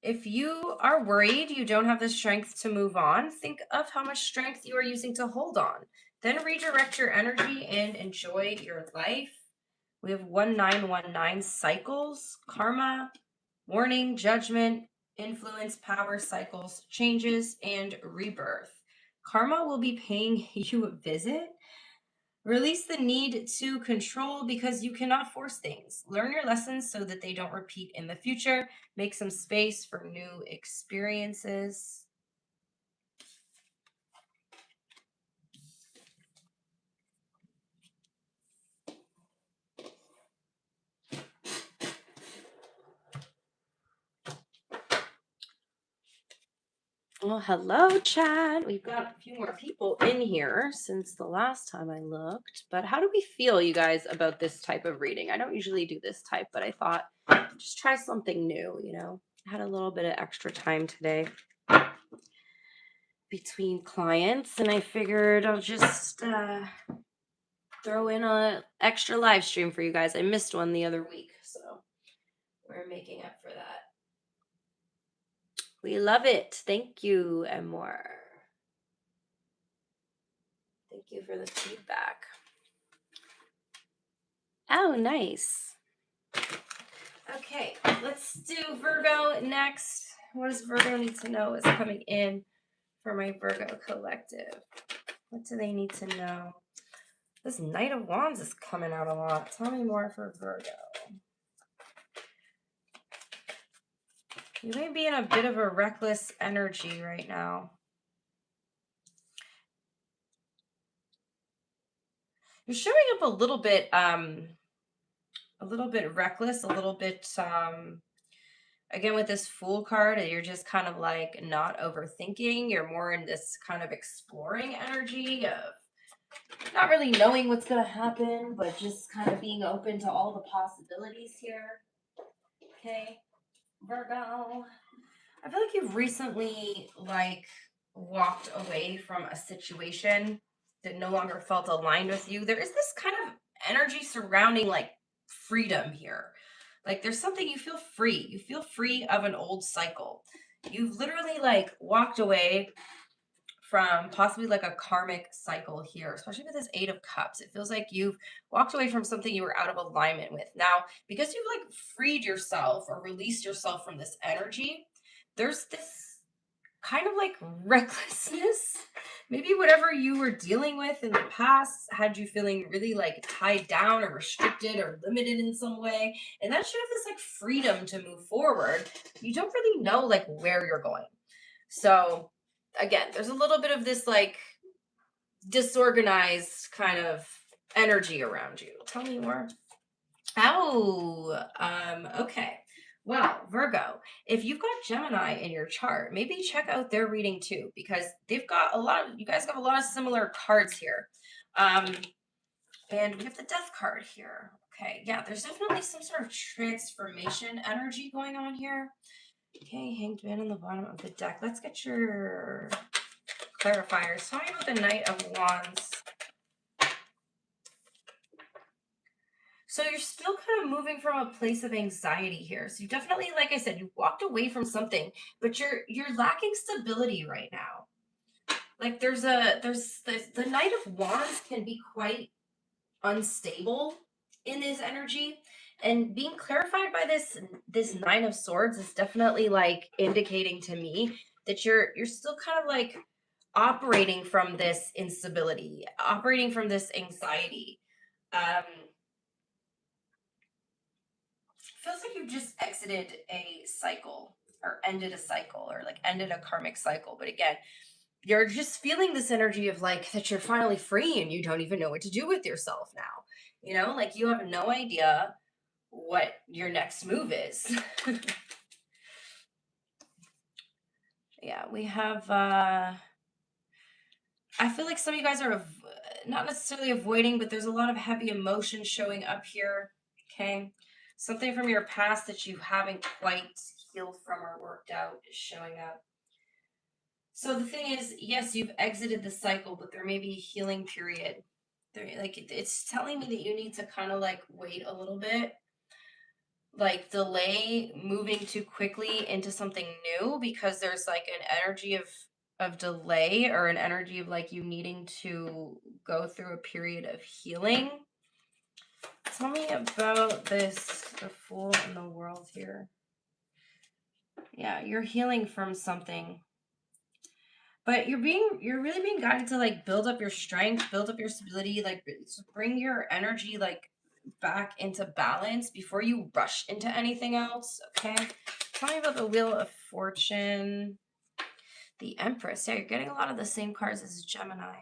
If you are worried you don't have the strength to move on, think of how much strength you are using to hold on. Then redirect your energy and enjoy your life. We have 1919 cycles, karma, warning, judgment, influence, power, cycles, changes, and rebirth. Karma will be paying you a visit. Release the need to control because you cannot force things. Learn your lessons so that they don't repeat in the future. Make some space for new experiences. Well, hello, Chad. We've got a few more people in here since the last time I looked. But how do we feel, you guys, about this type of reading? I don't usually do this type, but I thought just try something new, you know? I had a little bit of extra time today between clients, and I figured I'll just throw in a extra live stream for you guys. I missed one the other week, so we're making up for that. We love it. Thank you, and more. Thank you for the feedback. Oh, nice. Okay, let's do Virgo next. What does Virgo need to know is coming in for my Virgo collective? What do they need to know? This Knight of Wands is coming out a lot. Tell me more for Virgo. You may be in a bit of a reckless energy right now. You're showing up a little bit reckless, a little bit again with this Fool card, you're just kind of like not overthinking. You're more in this kind of exploring energy of not really knowing what's going to happen, but just kind of being open to all the possibilities here. Okay, Virgo. I feel like you've recently walked away from a situation that no longer felt aligned with you. There is this kind of energy surrounding like freedom here. Like there's something you feel free. You feel free of an old cycle. You've literally like walked away from possibly like a karmic cycle here, especially with this Eight of Cups. It feels like you've walked away from something you were out of alignment with. Now, because you've like freed yourself or released yourself from this energy, there's this kind of like recklessness. Maybe whatever you were dealing with in the past had you feeling really like tied down or restricted or limited in some way. And that should have this like freedom to move forward. You don't really know like where you're going. So again, there's a little bit of this like disorganized kind of energy around you. Tell me more. Oh, okay. Well, Virgo, if you've got Gemini in your chart, maybe check out their reading too, because they've got you guys have a lot of similar cards here. And we have the Death card here. Okay, yeah, there's definitely some sort of transformation energy going on here. Okay, Hanged Man on the bottom of the deck. Let's get your clarifiers. Tell me about the Knight of Wands. So you're still kind of moving from a place of anxiety here. So you definitely, like I said, you walked away from something, but you're lacking stability right now. Like there's the Knight of Wands can be quite unstable in his energy, and being clarified by this Nine of Swords is definitely like indicating to me that you're still kind of like operating from this instability, operating from this anxiety. Feels like you just exited a cycle or ended a cycle or like ended a karmic cycle. But again, you're just feeling this energy of like that you're finally free and you don't even know what to do with yourself now. You know, like you have no idea what your next move is. Yeah, we have I feel like some of you guys are not necessarily avoiding, but there's a lot of heavy emotion showing up here. Okay. Something from your past that you haven't quite healed from or worked out is showing up. So the thing is, yes, you've exited the cycle, but there may be a healing period Like it's telling me that you need to kind of like wait a little bit, like delay moving too quickly into something new, because there's like an energy of delay, or an energy of like you needing to go through a period of healing. Tell me about this, the Fool in the World here. Yeah, you're healing from something. But you're really being guided to like build up your strength, build up your stability, like bring your energy like back into balance before you rush into anything else. Okay. Tell me about the Wheel of Fortune, the Empress. Yeah, you're getting a lot of the same cards as Gemini.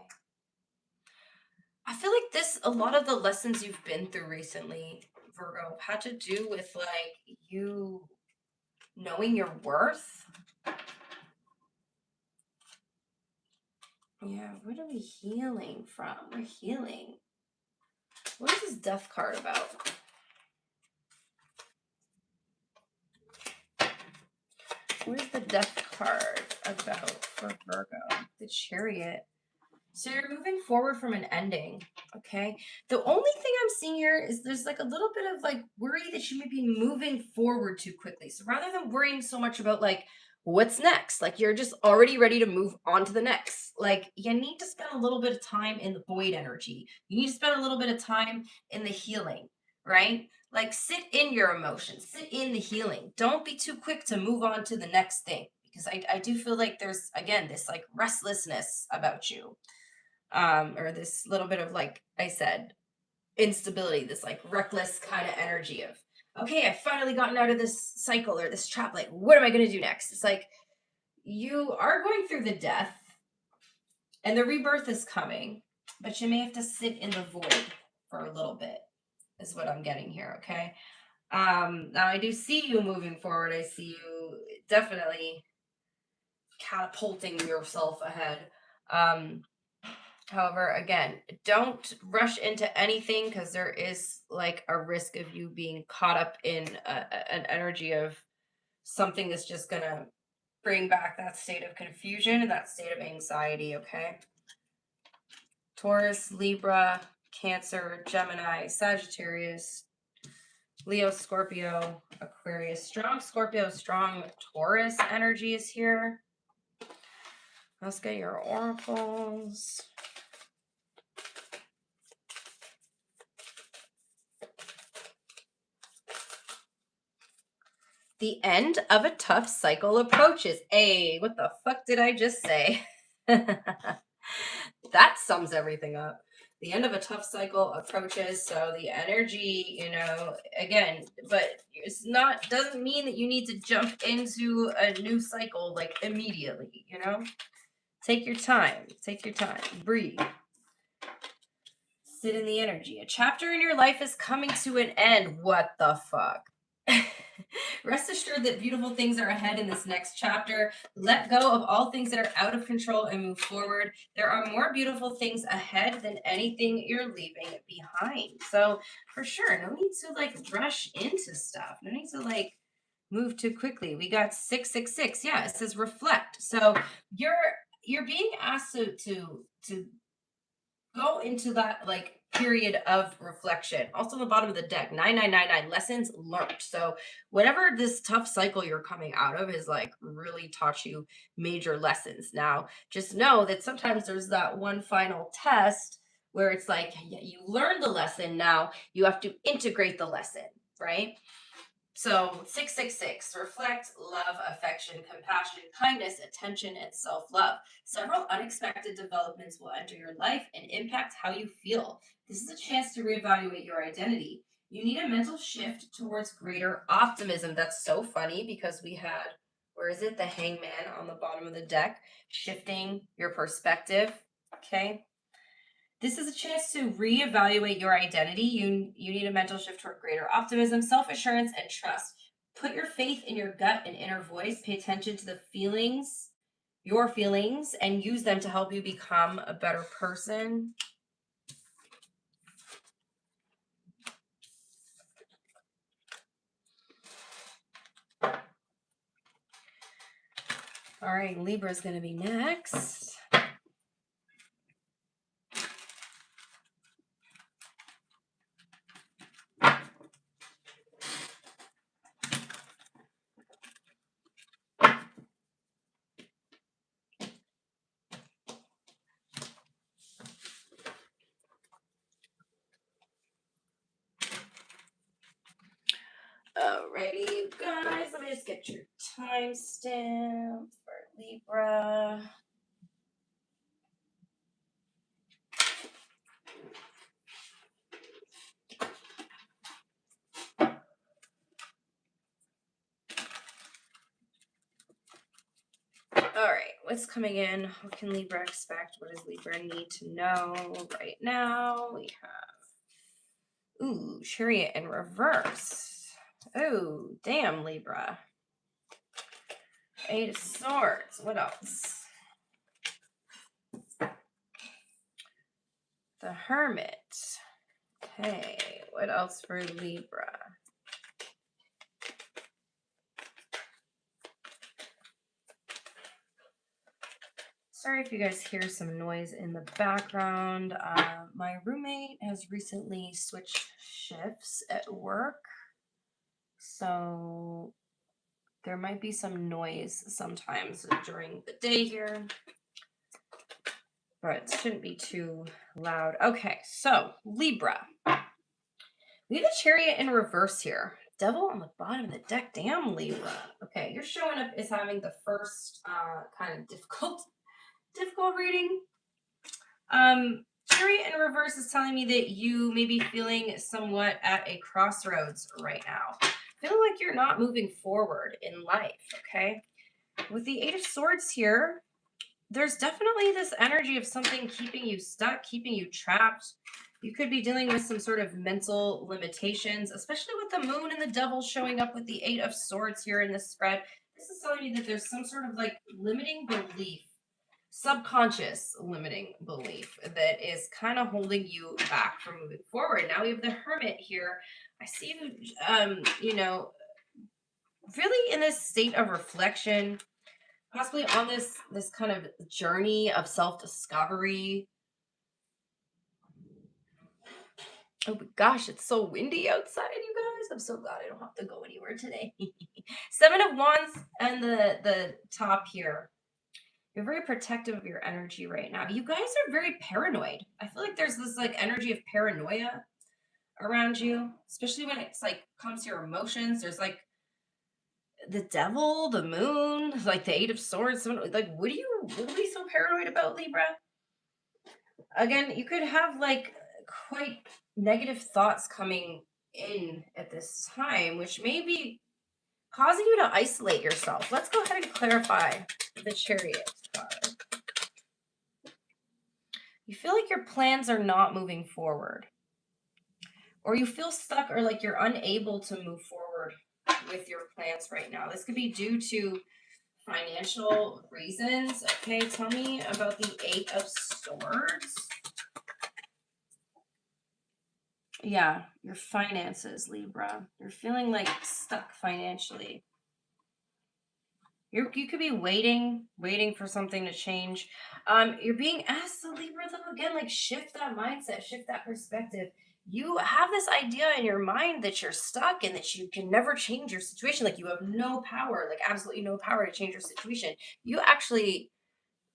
I feel like a lot of the lessons you've been through recently, Virgo, had to do with like you knowing your worth. Yeah, what are we healing from? We're healing. What is this Death card about? What is the Death card about for Virgo? The Chariot. So you're moving forward from an ending, okay? The only thing I'm seeing here is there's like a little bit of like worry that you may be moving forward too quickly. So rather than worrying so much about like what's next, like you're just already ready to move on to the next. Like you need to spend a little bit of time in the void energy. You need to spend a little bit of time in the healing, right? Like sit in your emotions, sit in the healing. Don't be too quick to move on to the next thing, because I do feel like there's again this like restlessness about you, or this little bit of, like I said, instability, this like reckless kind of energy of, okay, I've finally gotten out of this cycle or this trap. Like, what am I going to do next? It's like you are going through the death and the rebirth is coming, but you may have to sit in the void for a little bit, is what I'm getting here. Okay. Now I do see you moving forward. I see you definitely catapulting yourself ahead. Um, However, again, don't rush into anything, because there is like a risk of you being caught up in an energy of something that's just going to bring back that state of confusion and that state of anxiety, okay? Taurus, Libra, Cancer, Gemini, Sagittarius, Leo, Scorpio, Aquarius. Strong Scorpio, strong Taurus energy is here. Let's get your oracles. The end of a tough cycle approaches. Hey, what the fuck did I just say? That sums everything up. The end of a tough cycle approaches. So the energy, again, but it's not, doesn't mean that you need to jump into a new cycle like immediately, Take your time. Take your time. Breathe. Sit in the energy. A chapter in your life is coming to an end. What the fuck? Rest assured that beautiful things are ahead in this next chapter. Let go of all things that are out of control and move forward. There are more beautiful things ahead than anything you're leaving behind. So for sure, no need to like rush into stuff. No need to like move too quickly. We got 666. Yeah, it says reflect. So you're being asked to go into that like period of reflection. Also on the bottom of the deck, 9999 lessons learned. So whatever this tough cycle you're coming out of is like really taught you major lessons. Now just know that sometimes there's that one final test where it's like, yeah, you learned the lesson, now you have to integrate the lesson, right? So 666, reflect, love, affection, compassion, kindness, attention, and self-love. Several unexpected developments will enter your life and impact how you feel. This is a chance to reevaluate your identity. You need a mental shift towards greater optimism. That's so funny because we had, where is it? The Hangman on the bottom of the deck, shifting your perspective. Okay. This is a chance to reevaluate your identity. You need a mental shift toward greater optimism, self-assurance, and trust. Put your faith in your gut and inner voice. Pay attention to the feelings, your feelings, and use them to help you become a better person. All right, Libra is going to be next. just get your timestamp for Libra. All right, what's coming in? What can Libra expect? What does Libra need to know right now? We have, ooh, Chariot in reverse. Oh, damn, Libra. Eight of Swords. What else? The Hermit. Okay, what else for Libra? Sorry if you guys hear some noise in the background. My roommate has recently switched shifts at work, so there might be some noise sometimes during the day here, but it shouldn't be too loud. Okay, so Libra. We have a Chariot in reverse here. Devil on the bottom of the deck. Damn, Libra. Okay, you're showing up as having the first kind of difficult reading. Chariot in reverse is telling me that you may be feeling somewhat at a crossroads right now. Feeling like you're not moving forward in life, okay? With the Eight of Swords here, there's definitely this energy of something keeping you stuck, keeping you trapped. You could be dealing with some sort of mental limitations, especially with the moon and the devil showing up with the Eight of Swords here in this spread. This is telling me that there's some sort of like limiting belief, subconscious limiting belief that is kind of holding you back from moving forward. Now we have the Hermit here. I see you, really in this state of reflection, possibly on this kind of journey of self-discovery. Oh my gosh, it's so windy outside, you guys. I'm so glad I don't have to go anywhere today. Seven of Wands and the top here. You're very protective of your energy right now. You guys are very paranoid. I feel like there's this like energy of paranoia around you, especially when it's like comes to your emotions. There's like the devil, the moon, like the Eight of Swords. Like, what are you really so paranoid about, Libra? Again, you could have like quite negative thoughts coming in at this time, which may be causing you to isolate yourself. Let's go ahead and clarify the Chariot card. You feel like your plans are not moving forward, or you feel stuck or like you're unable to move forward with your plans right now. This could be due to financial reasons. Okay, tell me about the Eight of Swords. Yeah, your finances, Libra. You're feeling like stuck financially. You could be waiting for something to change. You're being asked to, Libra, though, again, like shift that mindset, shift that perspective. You have this idea in your mind that you're stuck and that you can never change your situation. Like you have no power, like absolutely no power to change your situation. You actually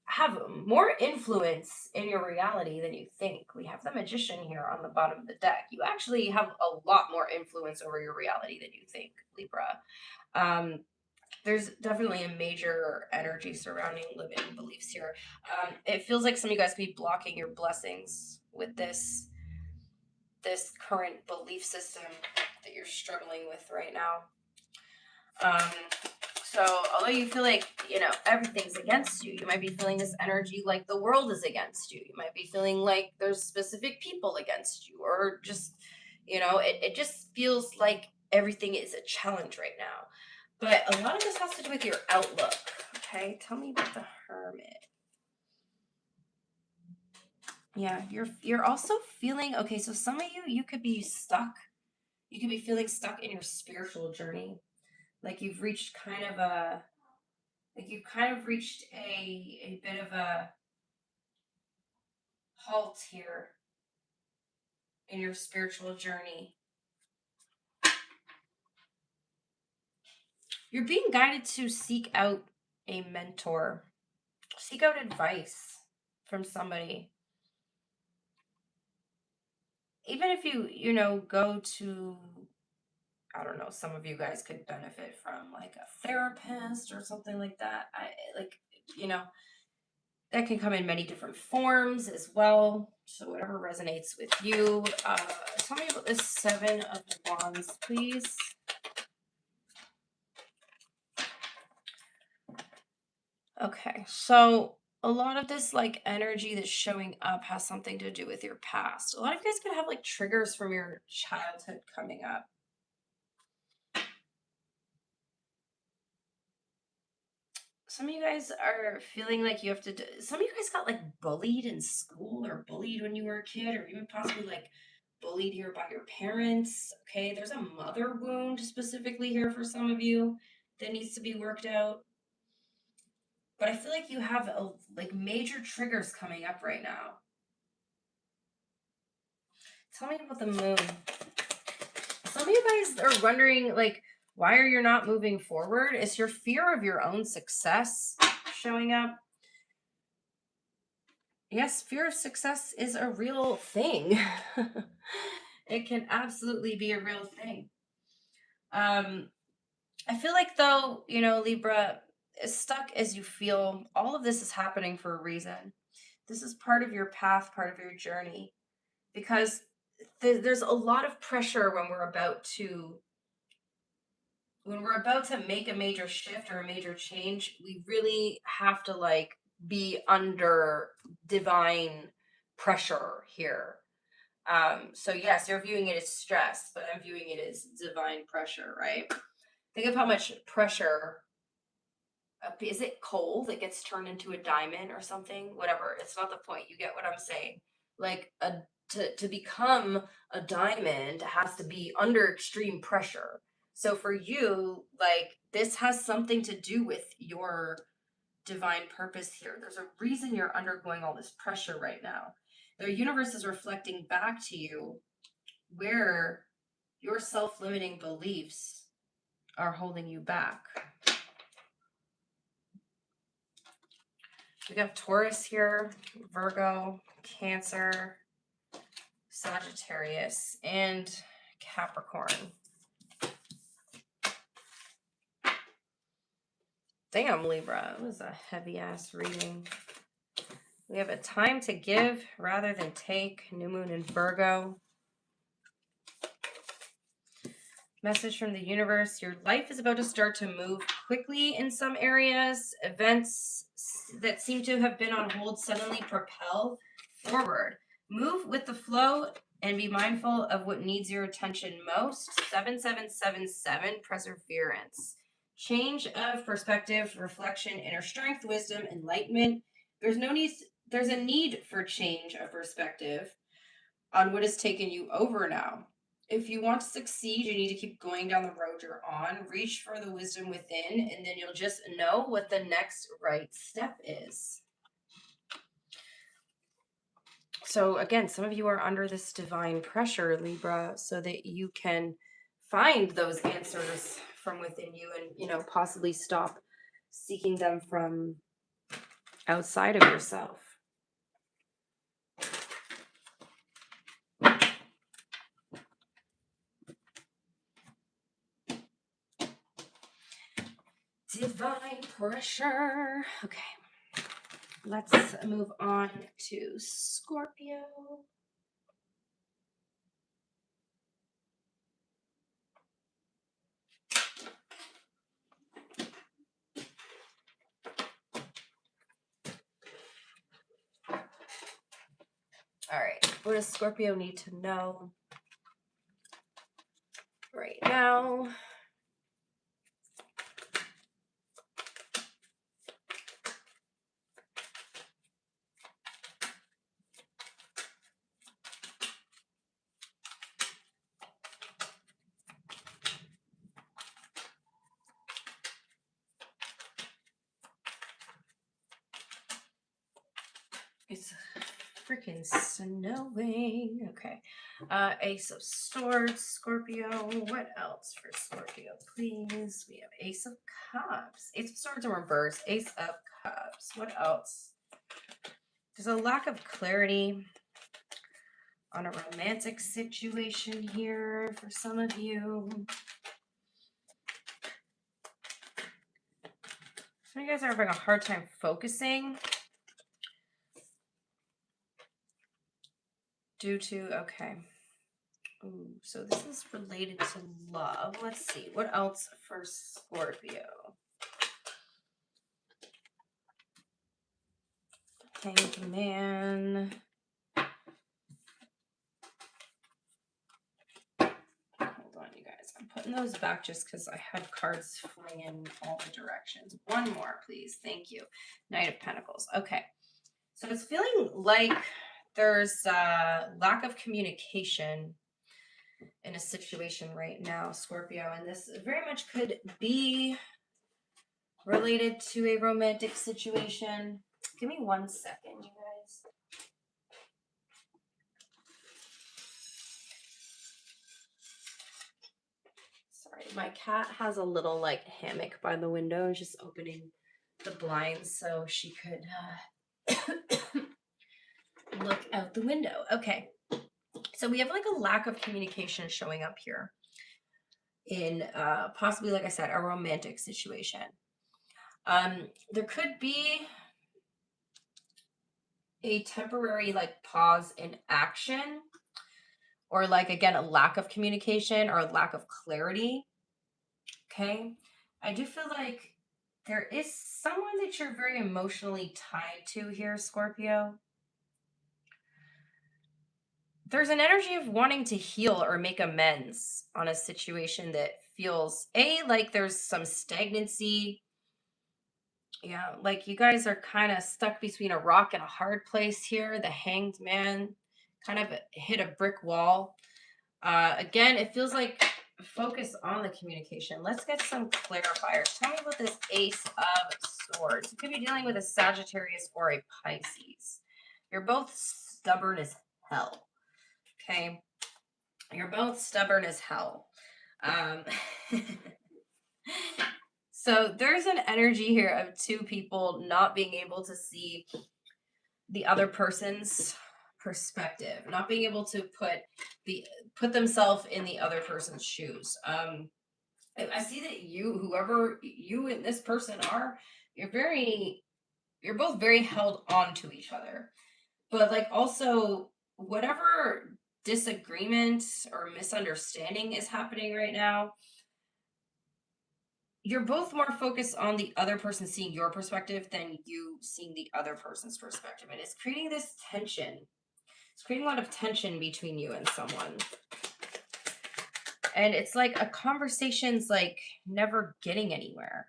have more influence in your reality than you think. We have the Magician here on the bottom of the deck. You actually have a lot more influence over your reality than you think, Libra. There's definitely a major energy surrounding limiting beliefs here. It feels like some of you guys could be blocking your blessings with this current belief system that you're struggling with right now. So although you feel like, everything's against you, you might be feeling this energy like the world is against you. You might be feeling like there's specific people against you, or just, it just feels like everything is a challenge right now. But a lot of this has to do with your outlook. Okay, tell me about the Hermit. Yeah, you're also feeling okay. So some of you could be stuck. You could be feeling stuck in your spiritual journey, like you've reached kind of a bit of a halt here in your spiritual journey. You're being guided to seek out a mentor, seek out advice from somebody. Even if you go to I don't know, some of you guys could benefit from like a therapist or something like that. You know, that can come in many different forms as well. So whatever resonates with you. Tell me about this Seven of Wands, please. Okay, so a lot of this like energy that's showing up has something to do with your past. A lot of you guys could have like triggers from your childhood coming up. Some of you guys are feeling like you have to some of you guys got like bullied in school or bullied when you were a kid or even possibly like bullied here by your parents. Okay, there's a mother wound specifically here for some of you that needs to be worked out. But I feel like you have like major triggers coming up right now. Tell me about the moon. Some of you guys are wondering, like, why are you not moving forward? Is your fear of your own success showing up? Yes, fear of success is a real thing. It can absolutely be a real thing. I feel like, though, you know, Libra, as stuck as you feel, all of this is happening for a reason. This is part of your path, part of your journey, because there's a lot of pressure when we're about to make a major shift or a major change. We really have to like be under divine pressure here. So yes, you're viewing it as stress, but I'm viewing it as divine pressure, right? Think of how much pressure. Is it coal that gets turned into a diamond or something? Whatever. It's not the point. You get what I'm saying. Like to become a diamond has to be under extreme pressure. So for you, like this has something to do with your divine purpose here. There's a reason you're undergoing all this pressure right now. The universe is reflecting back to you where your self-limiting beliefs are holding you back. We got Taurus here, Virgo, Cancer, Sagittarius, and Capricorn. Damn, Libra, it was a heavy ass reading. We have a time to give rather than take. New moon in Virgo. Message from the universe. Your life is about to start to move quickly in some areas. Events that seem to have been on hold suddenly propel forward. Move with the flow and be mindful of what needs your attention most. 7777, perseverance. Change of perspective, reflection, inner strength, wisdom, enlightenment. There's a need for change of perspective on what has taken you over now. If you want to succeed, you need to keep going down the road you're on. Reach for the wisdom within, and then you'll just know what the next right step is. So again, some of you are under this divine pressure, Libra, so that you can find those answers from within you and, you know, possibly stop seeking them from outside of yourself. Divine pressure. Okay. Let's move on to Scorpio. All right, what does Scorpio need to know right now? It's freaking snowing. Okay. Ace of Swords, Scorpio. What else for Scorpio, please? We have Ace of Cups. Ace of Swords in reverse. Ace of Cups. What else? There's a lack of clarity. on a romantic situation here for some of you. Some of you guys are having a hard time focusing due to, okay. Ooh, so this is related to love. Let's see. What else for Scorpio? Hanged Man. Hold on, you guys. I'm putting those back just because I had cards flying in all the directions. One more, please. Thank you. Knight of Pentacles. Okay. So it's feeling like there's a lack of communication in a situation right now, Scorpio, and this very much could be related to a romantic situation. Give me 1 second, you guys. Sorry, my cat has a little like hammock by the window, just opening the blinds so she could look out the window. Okay, so we have like a lack of communication showing up here in possibly, like I said, a romantic situation. There could be a temporary like pause in action, or like, again, a lack of communication or a lack of clarity. Okay, I do feel like there is someone that you're very emotionally tied to here, Scorpio. There's an energy of wanting to heal or make amends on a situation that feels like there's some stagnancy. Yeah, like you guys are kind of stuck between a rock and a hard place here. The Hanged Man kind of hit a brick wall. Again, it feels like focus on the communication. Let's get some clarifiers. Tell me about this Ace of Swords. You could be dealing with a Sagittarius or a Pisces. You're both stubborn as hell. Okay? You're both stubborn as hell. So there's an energy here of two people not being able to see the other person's perspective, not being able to put themselves in the other person's shoes. I see that whoever you and this person are, you're both very held on to each other. But like also whatever disagreement or misunderstanding is happening right now, you're both more focused on the other person seeing your perspective than you seeing the other person's perspective. And it's creating this tension. It's creating a lot of tension between you and someone. And it's like a conversation's like never getting anywhere.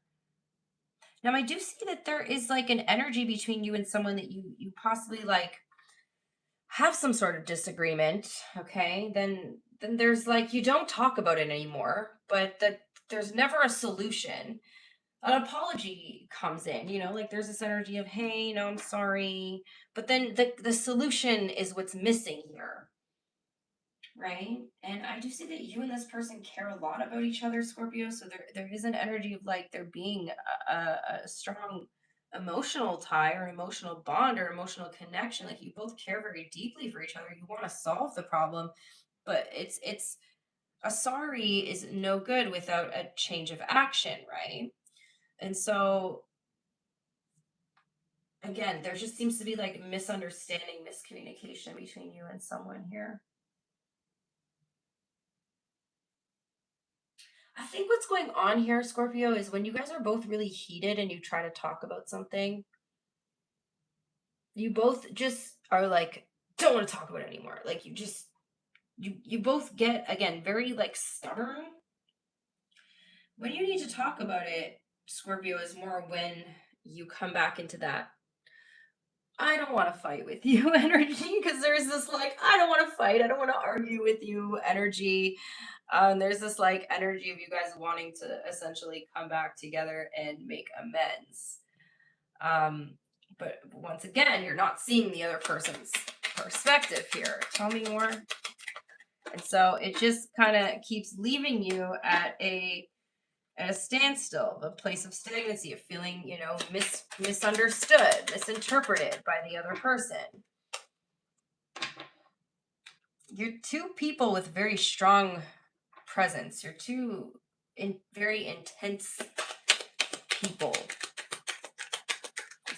Now, I do see that there is like an energy between you and someone that you possibly like have some sort of disagreement. Okay, then there's like, you don't talk about it anymore, but there's never a solution. An apology comes in, like there's this energy of, hey, no, I'm sorry. But then the solution is what's missing here. Right? And I do see that you and this person care a lot about each other, Scorpio. So there is an energy of like there being a strong emotional tie or emotional bond or emotional connection. Like you both care very deeply for each other. You want to solve the problem, but it's a sorry is no good without a change of action, right? And so again, there just seems to be like misunderstanding, miscommunication between you and someone here. I think what's going on here, Scorpio, is when you guys are both really heated and you try to talk about something, you both just are like, don't want to talk about it anymore. Like you both get, again, very like stubborn. When you need to talk about it, Scorpio, is more when you come back into that I don't want to fight with you energy, because there's this like, I don't want to fight, I don't want to argue with you energy. There's this like energy of you guys wanting to essentially come back together and make amends. But once again, you're not seeing the other person's perspective here. Tell me more. And so it just kind of keeps leaving you at a standstill, a place of stagnancy, of feeling, misunderstood, misinterpreted by the other person. You're two people with very strong presence. You're two very intense people.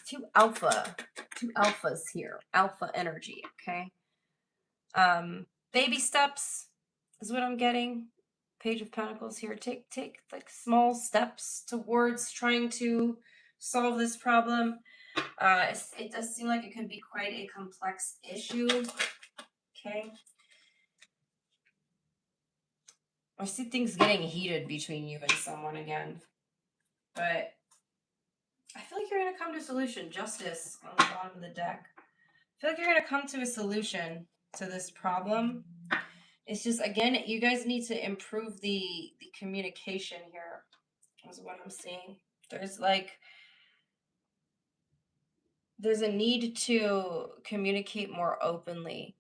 Two alphas here. Alpha energy, okay? Baby steps is what I'm getting. Page of Pentacles here. Take like small steps towards trying to solve this problem. It does seem like it could be quite a complex issue. Okay. I see things getting heated between you and someone again. But I feel like you're going to come to a solution. Justice on the bottom of the deck. I feel like you're going to come to a solution to this problem. It's just, again, you guys need to improve the communication here, is what I'm seeing. There's a need to communicate more openly.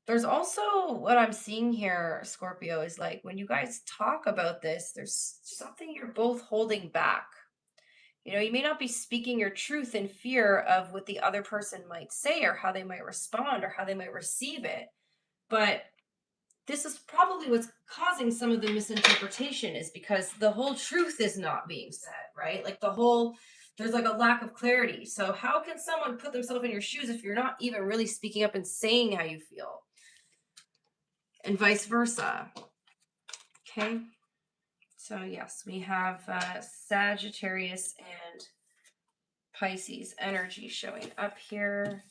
There's also what I'm seeing here, Scorpio, is like when you guys talk about this, there's something you're both holding back. You know, you may not be speaking your truth in fear of what the other person might say or how they might respond or how they might receive it. But this is probably what's causing some of the misinterpretation, is because the whole truth is not being said, right? Like there's like a lack of clarity. So how can someone put themselves in your shoes if you're not even really speaking up and saying how you feel? And vice versa. Okay. So yes, we have Sagittarius and Pisces energy showing up here.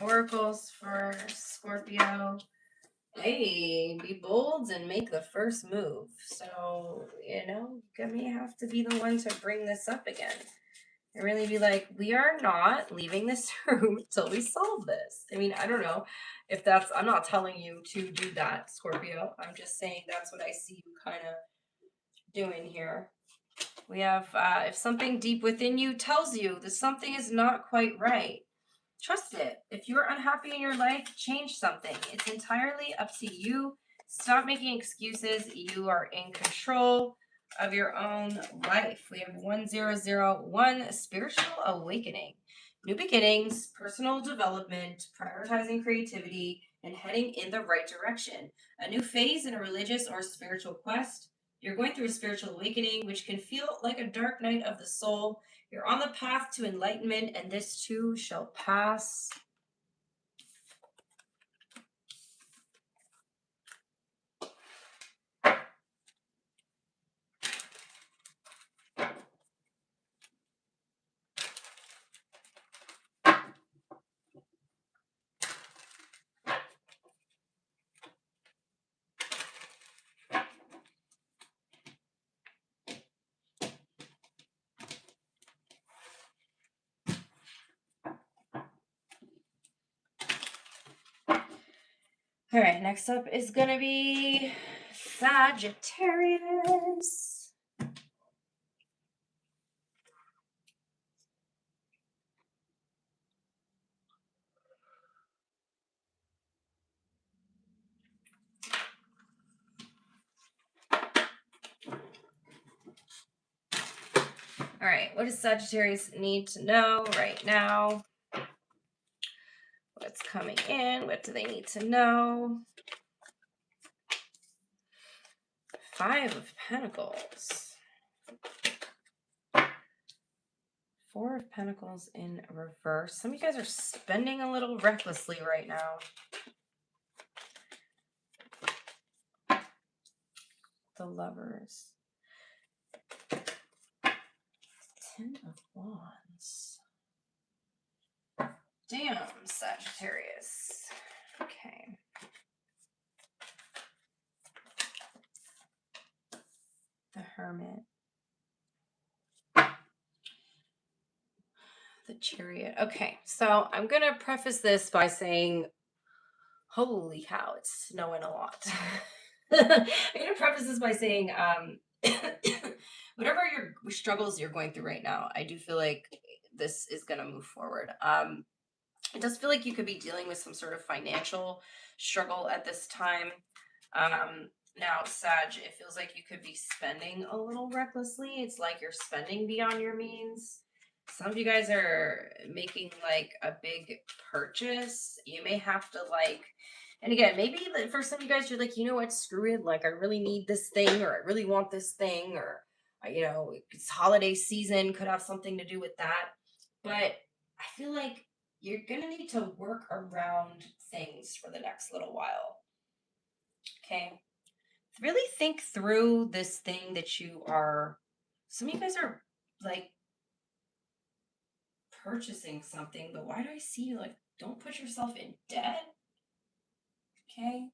Oracles for Scorpio. Hey, be bold and make the first move. So, you know, you may have to be the one to bring this up again. And really be like, we are not leaving this room until we solve this. I mean, I don't know if that's, I'm not telling you to do that, Scorpio. I'm just saying that's what I see you kind of doing here. We have, if something deep within you tells you that something is not quite right, trust it. If you're unhappy in your life, change something. It's entirely up to you. Stop making excuses. You are in control of your own life. We have 1001, spiritual awakening. New beginnings, personal development, prioritizing creativity, and heading in the right direction. A new phase in a religious or spiritual quest. You're going through a spiritual awakening, which can feel like a dark night of the soul. You're on the path to enlightenment, and this too shall pass. All right, next up is going to be Sagittarius. All right, what does Sagittarius need to know right now? What's coming in? What do they need to know? Five of Pentacles. Four of Pentacles in reverse. Some of you guys are spending a little recklessly right now. The Lovers. Ten of Wands. Damn, Sagittarius. Okay. The Hermit. The Chariot. Okay, so I'm going to preface this by saying, holy cow, it's snowing a lot. I'm going to preface this by saying, whatever your struggles you're going through right now, I do feel like this is going to move forward. It does feel like you could be dealing with some sort of financial struggle at this time. Now, Sag, it feels like you could be spending a little recklessly. It's like you're spending beyond your means. Some of you guys are making like a big purchase. You may have to like, and again, maybe for some of you guys, you're like, you know what, screw it. Like, I really need this thing, or I really want this thing, or, it's holiday season, could have something to do with that. But I feel like you're going to need to work around things for the next little while. Okay. Really think through this thing that you are. Some of you guys are like purchasing something, but why do I see you like don't put yourself in debt? Okay.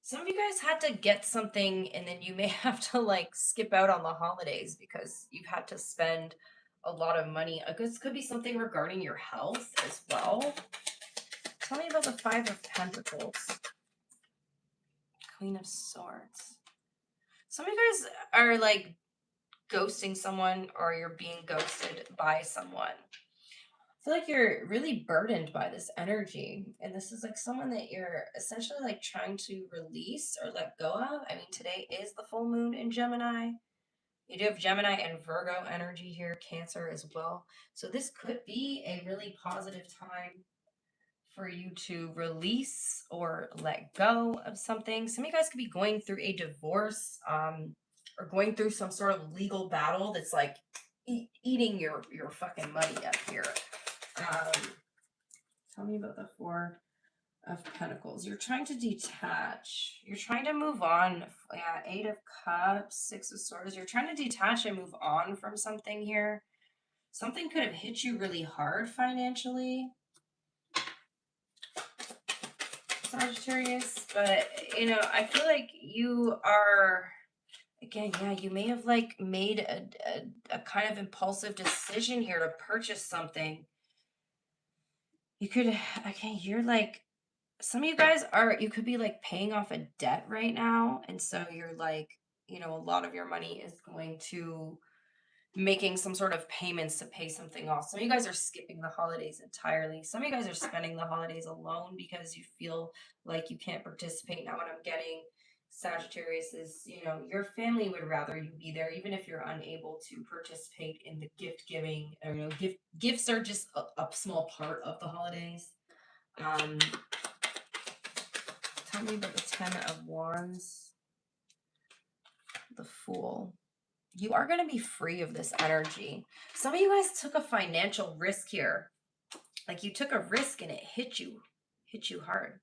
Some of you guys had to get something and then you may have to like skip out on the holidays because you've had to spend a lot of money. This could be something regarding your health as well. Tell me about the Five of Pentacles, Queen of Swords. Some of you guys are like ghosting someone or you're being ghosted by someone. I feel like you're really burdened by this energy. And this is like someone that you're essentially like trying to release or let go of. I mean, today is the full moon in Gemini. You do have Gemini and Virgo energy here, Cancer as well. So this could be a really positive time for you to release or let go of something. Some of you guys could be going through a divorce, or going through some sort of legal battle that's like eating your fucking money up here. Tell me about the Four of Pentacles. You're trying to detach. You're trying to move on. Yeah, Eight of Cups, Six of Swords. You're trying to detach and move on from something here. Something could have hit you really hard financially, Sagittarius, but I feel like you are, again, yeah, you may have like made a kind of impulsive decision here to purchase something. You could, okay, you're like, some of you guys you could be like paying off a debt right now. And so you're like, a lot of your money is going to making some sort of payments to pay something off. Some of you guys are skipping the holidays entirely. Some of you guys are spending the holidays alone because you feel like you can't participate. Now, what I'm getting, Sagittarius, is your family would rather you be there, even if you're unable to participate in the gift giving. Or gifts are just a small part of the holidays. Tell me about the Ten of Wands, the Fool. You are going to be free of this energy. Some of you guys took a financial risk here. Like you took a risk and it hit you hard.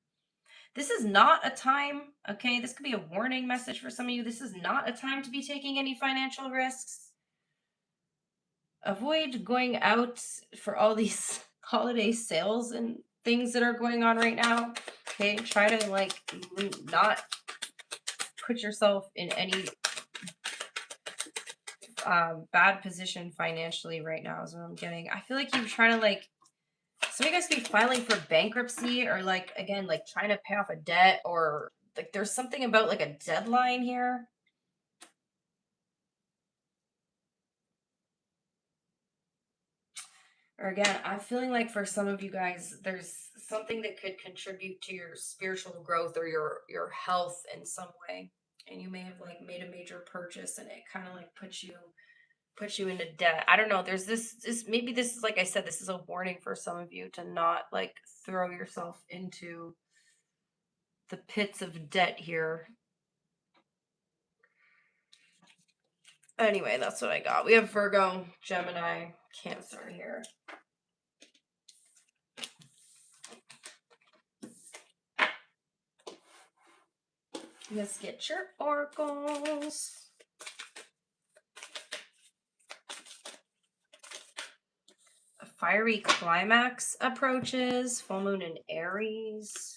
This is not a time, okay? This could be a warning message for some of you. This is not a time to be taking any financial risks. Avoid going out for all these holiday sales and things that are going on right now. Okay, try to like not put yourself in any bad position financially right now is what I'm getting. I feel like you're trying to like, some of you guys could be filing for bankruptcy or like, again, like trying to pay off a debt, or like there's something about like a deadline here. Or again, I'm feeling like for some of you guys, there's something that could contribute to your spiritual growth or your health in some way. And you may have like made a major purchase and it kind of like puts you into debt. I don't know. There's this maybe this is, like I said, this is a warning for some of you to not like throw yourself into the pits of debt here. Anyway, that's what I got. We have Virgo, Gemini, Cancer here. Let's get your oracles. A fiery climax approaches. Full moon in Aries.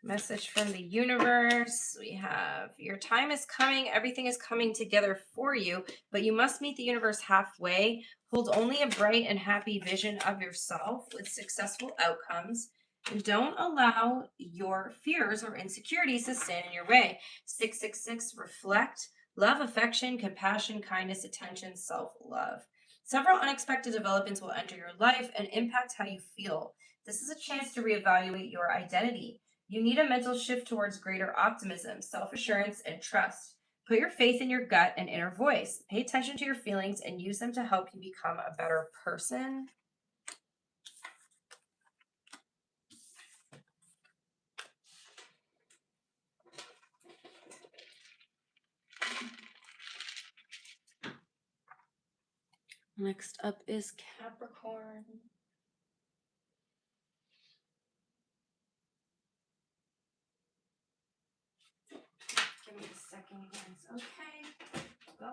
Message from the universe. We have, your time is coming. Everything is coming together for you, but you must meet the universe halfway. Hold only a bright and happy vision of yourself with successful outcomes. And don't allow your fears or insecurities to stand in your way. 666, reflect. Love, affection, compassion, kindness, attention, self-love. Several unexpected developments will enter your life and impact how you feel. This is a chance to reevaluate your identity. You need a mental shift towards greater optimism, self assurance, and trust. Put your faith in your gut and inner voice. Pay attention to your feelings and use them to help you become a better person. Next up is Capricorn. Give me a second, guys. Okay. Go.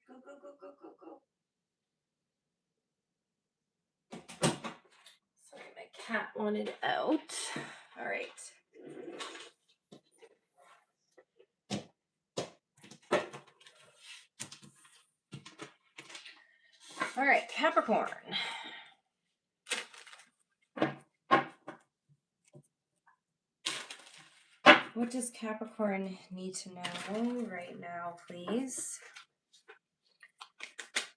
Go, go, go, go, go, go. Sorry, my cat wanted out. All right. All right, Capricorn. What does Capricorn need to know right now, please?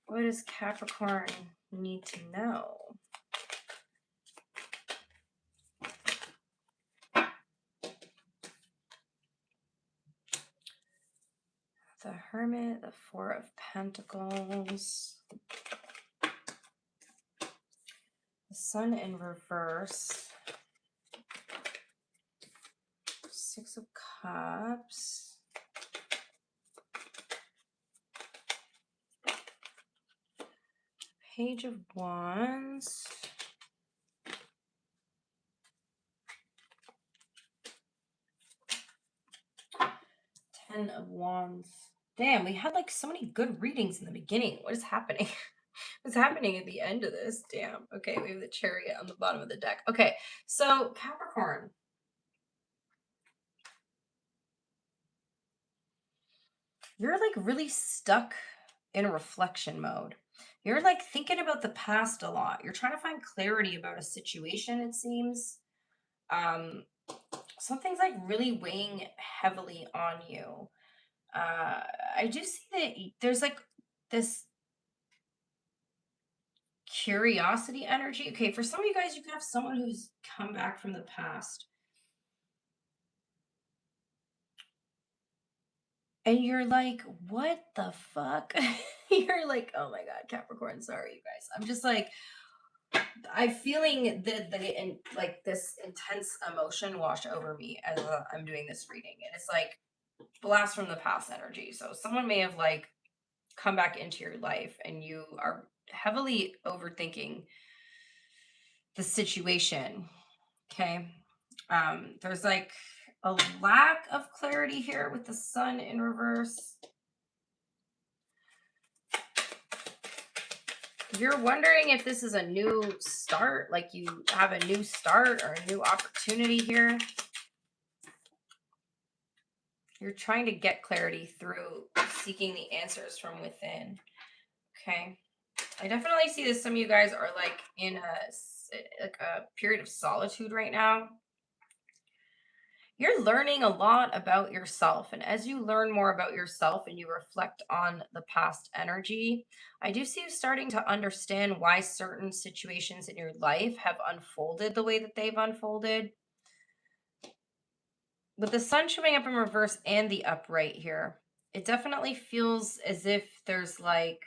What does Capricorn need to know? The Hermit, the Four of Pentacles, the Sun in reverse, Six of Cups, Page of Wands, Ten of Wands. Damn, we had like so many good readings in the beginning. What is happening? What's happening at the end of this? Damn. Okay, we have the Chariot on the bottom of the deck. Okay, so Capricorn. You're like really stuck in a reflection mode. You're like thinking about the past a lot. You're trying to find clarity about a situation, it seems. Um, Something's like really weighing heavily on you. I do see that there's like this curiosity energy. Okay, for some of you guys, you can have someone who's come back from the past. And you're like, what the fuck? You're like, oh my God, Capricorn, sorry, you guys. I'm just like, I'm feeling like this intense emotion wash over me as I'm doing this reading. And it's like blast from the past energy. So someone may have like come back into your life and you are heavily overthinking the situation. Okay. There's like a lack of clarity here with the Sun in reverse. You're wondering if this is a new start, like you have a new start or a new opportunity here. You're trying to get clarity through seeking the answers from within. Okay. I definitely see this. Some of you guys are like in a period of solitude right now. You're learning a lot about yourself. And as you learn more about yourself and you reflect on the past energy, I do see you starting to understand why certain situations in your life have unfolded the way that they've unfolded. With the Sun showing up in reverse and the upright here, it definitely feels as if there's like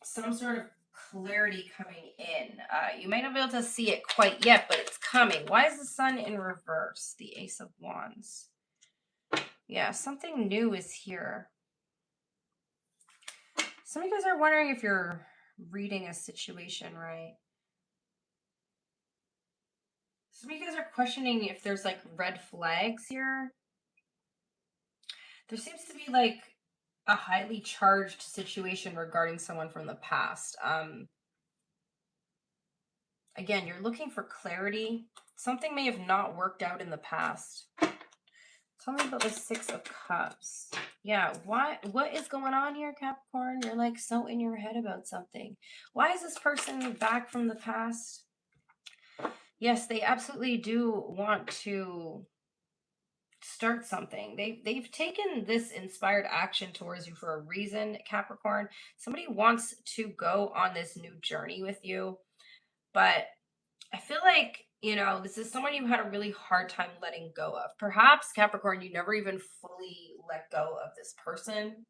some sort of clarity coming in. You might not be able to see it quite yet, but it's coming. Why is the Sun in reverse? The Ace of Wands. Yeah, something new is here. Some of you guys are wondering if you're reading a situation right. Some of you guys are questioning if there's like red flags here. There seems to be like a highly charged situation regarding someone from the past. Again, you're looking for clarity. Something may have not worked out in the past. Tell me about the Six of Cups. Yeah, what is going on here, Capricorn? You're like so in your head about something. Why is this person back from the past? Yes, they absolutely do want to start something. They've taken this inspired action towards you for a reason, Capricorn. Somebody wants to go on this new journey with you, but I feel like, this is someone you had a really hard time letting go of. Perhaps, Capricorn, you never even fully let go of this person.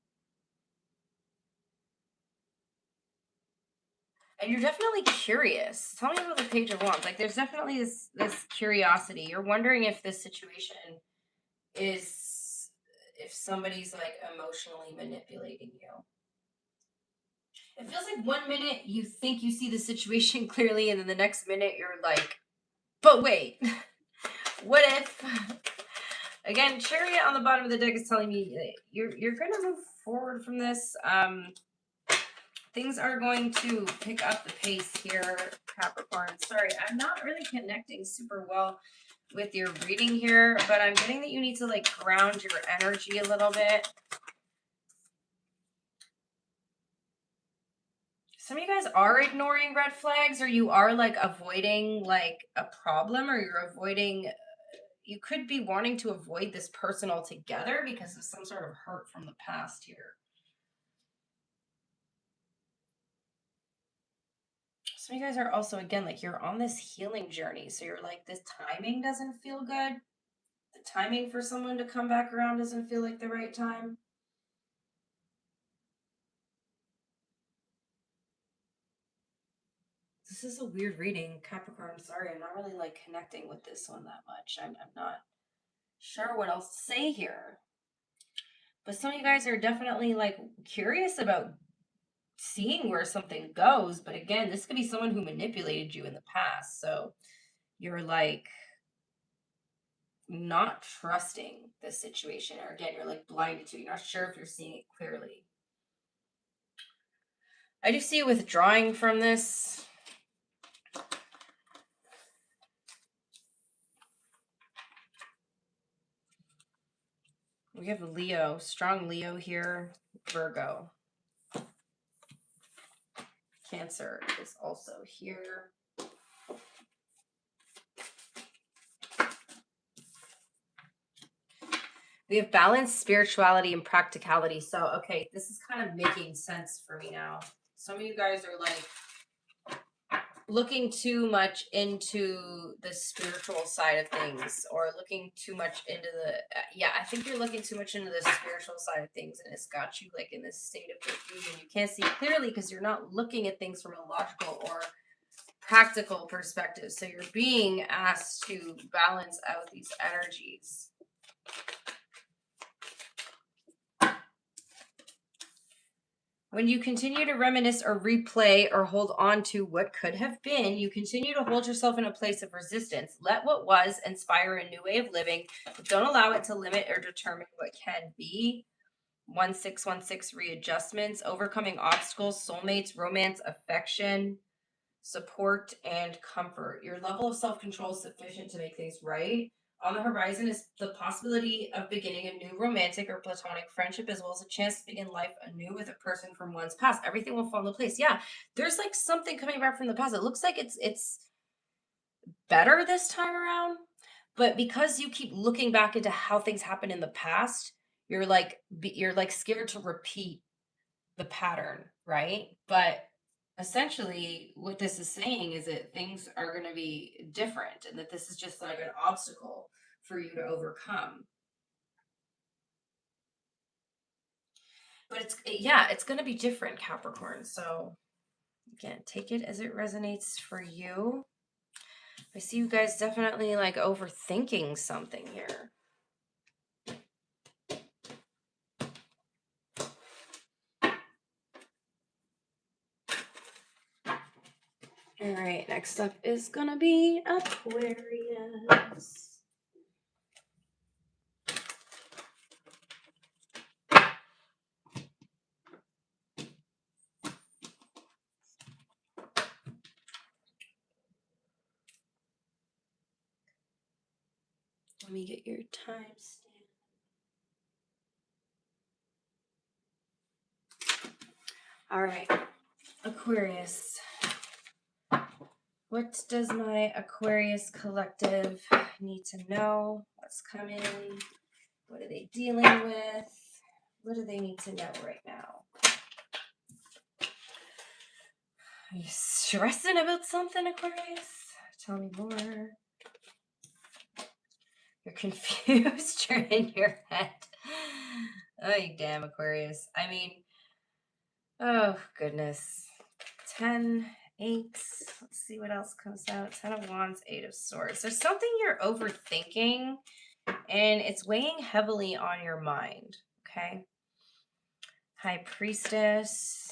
And you're definitely curious. Tell me about the Page of Wands. Like, there's definitely this curiosity. You're wondering if this situation is, if somebody's like emotionally manipulating you. It feels like one minute you think you see the situation clearly, and then the next minute you're like, but wait, what if? Again, Chariot on the bottom of the deck is telling me that you're going to move forward from this. Things are going to pick up the pace here, Capricorn. Sorry, I'm not really connecting super well with your reading here, but I'm getting that you need to like ground your energy a little bit. Some of you guys are ignoring red flags, or you are like avoiding like a problem, or you're avoiding, you could be wanting to avoid this person altogether because of some sort of hurt from the past here. Some of you guys are also, again, like you're on this healing journey. So you're like, this timing doesn't feel good. The timing for someone to come back around doesn't feel like the right time. This is a weird reading, Capricorn. I'm sorry, I'm not really like connecting with this one that much. I'm not sure what else to say here. But some of you guys are definitely like curious about seeing where something goes. But again, this could be someone who manipulated you in the past. So you're like not trusting this situation. Or again, you're like blinded to it. You're not sure if you're seeing it clearly. I do see you withdrawing from this. We have Leo, strong Leo here, Virgo. Cancer is also here. We have balance, spirituality, and practicality. So, okay, this is kind of making sense for me now. Some of you guys are like looking too much into the spiritual side of things, or looking too much into the, yeah, I think you're looking too much into the spiritual side of things, and it's got you like in this state of confusion. You can't see clearly because you're not looking at things from a logical or practical perspective. So you're being asked to balance out these energies. When you continue to reminisce or replay or hold on to what could have been, you continue to hold yourself in a place of resistance. Let what was inspire a new way of living, but don't allow it to limit or determine what can be. 1616 readjustments, overcoming obstacles, soulmates, romance, affection, support, and comfort. Your level of self-control is sufficient to make things right. On the horizon is the possibility of beginning a new romantic or platonic friendship, as well as a chance to begin life anew with a person from one's past. Everything will fall into place. Yeah, there's like something coming back from the past. It looks like it's better this time around, but because you keep looking back into how things happened in the past, you're like scared to repeat the pattern, right? But essentially what this is saying is that things are going to be different, and that this is just like an obstacle for you to overcome. But it's going to be different, Capricorn. So again, take it as it resonates for you. I see you guys definitely like overthinking something here. All right, next up is going to be Aquarius. Let me get your timestamp. All right, Aquarius. What does my Aquarius collective need to know? Let's come in. What are they dealing with? What do they need to know right now? Are you stressing about something, Aquarius? Tell me more. You're confused. You're in your head. Oh, you damn Aquarius. I mean, oh, goodness. 10, 8. Let's see what else comes out. 10 of Wands, 8 of Swords. There's something you're overthinking, and it's weighing heavily on your mind. Okay. High Priestess.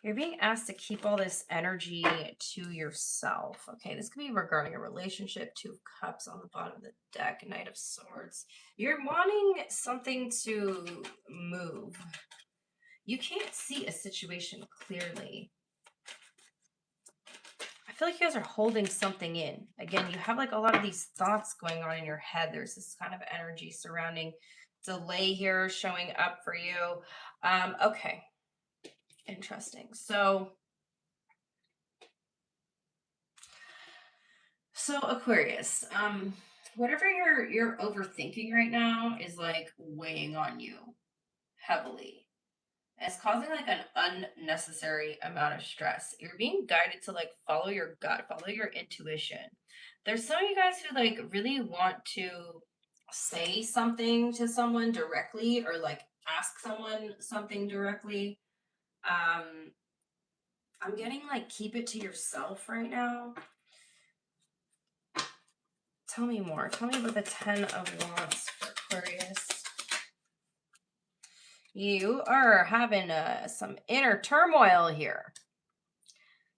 You're being asked to keep all this energy to yourself. Okay, this could be regarding a relationship. 2 of Cups on the bottom of the deck. Knight of Swords. You're wanting something to move. You can't see a situation clearly. I feel like you guys are holding something in. Again, you have like a lot of these thoughts going on in your head. There's this kind of energy surrounding delay here showing up for you. Okay. Interesting. So Aquarius, whatever you're overthinking right now is like weighing on you heavily. It's causing like an unnecessary amount of stress. You're being guided to like follow your gut, follow your intuition. There's some of you guys who like really want to say something to someone directly or like ask someone something directly. I'm getting like keep it to yourself right now. Tell me more. Tell me about the 10 of Wands for Aquarius. You are having some inner turmoil here.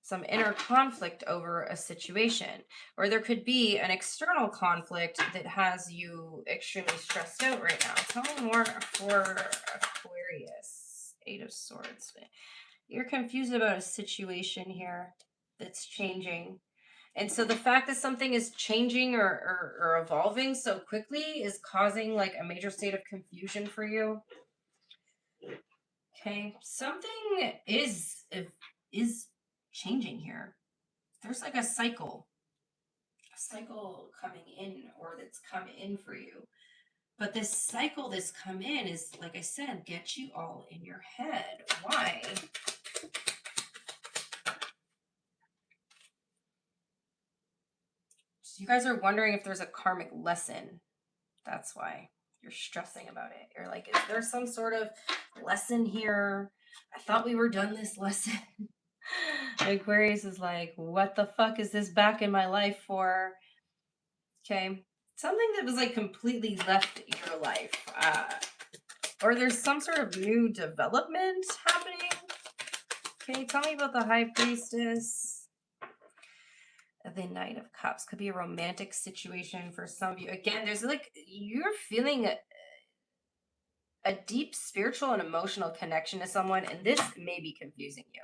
Some inner conflict over a situation. Or there could be an external conflict that has you extremely stressed out right now. Tell me more for Aquarius. 8 of Swords. You're confused about a situation here that's changing. And so the fact that something is changing or evolving so quickly is causing like a major state of confusion for you. Okay, something is changing here. There's like a cycle coming in or that's come in for you. But this cycle that's come in is, like I said, get you all in your head. Why? So you guys are wondering if there's a karmic lesson. That's why you're stressing about it. You're like, is there some sort of lesson here? I thought we were done this lesson. Aquarius is like, what the fuck is this back in my life for? Okay. Something that was like completely left your life. Or there's some sort of new development happening. Okay, tell me about the High Priestess. The Knight of Cups could be a romantic situation for some of you. Again, there's like, you're feeling a deep spiritual and emotional connection to someone, and this may be confusing you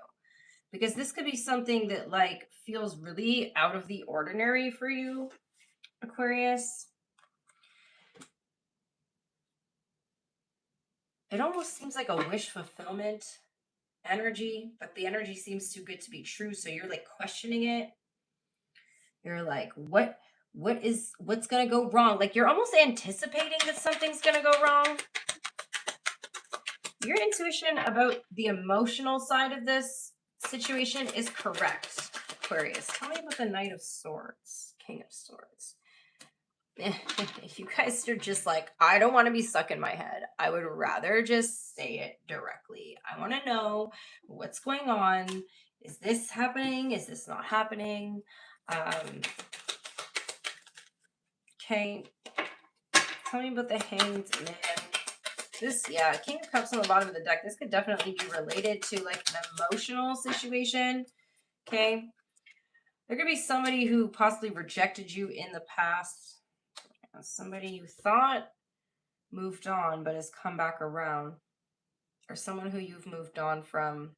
because this could be something that like feels really out of the ordinary for you, Aquarius. It almost seems like a wish fulfillment energy, but the energy seems too good to be true, so you're like questioning it. You're like, what's gonna go wrong? Like you're almost anticipating that something's gonna go wrong. Your intuition about the emotional side of this situation is correct, Aquarius. Tell me about the Knight of Swords, King of Swords. If you guys are just like, I don't want to be stuck in my head, I would rather just say it directly. I want to know what's going on. Is this happening? Is this not happening? Okay. Tell me about the Hanged Man. This, yeah, King of Cups on the bottom of the deck. This could definitely be related to like an emotional situation. Okay. There could be somebody who possibly rejected you in the past. Somebody you thought moved on but has come back around. Or someone who you've moved on from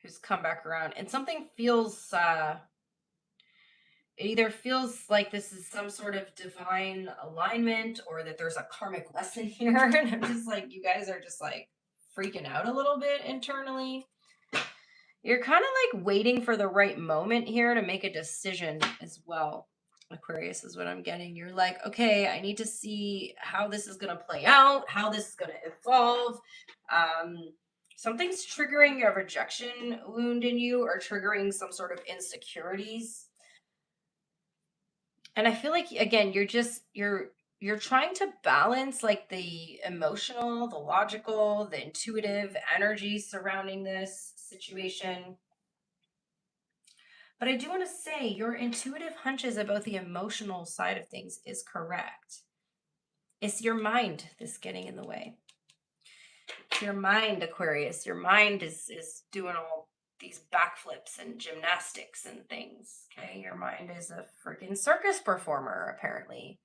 who's come back around. And something feels, it either feels like this is some sort of divine alignment or that there's a karmic lesson here. And I'm just like, you guys are just like freaking out a little bit internally. You're kind of like waiting for the right moment here to make a decision as well. Aquarius is what I'm getting. You're like, okay, I need to see how this is going to play out, how this is going to evolve. Something's triggering a rejection wound in you or triggering some sort of insecurities. And I feel like, again, you're trying to balance like the emotional, the logical, the intuitive energy surrounding this situation. But I do want to say your intuitive hunches about the emotional side of things is correct. It's your mind that's getting in the way. It's your mind, Aquarius. Your mind is doing all these backflips and gymnastics and things. Okay, your mind is a freaking circus performer, apparently.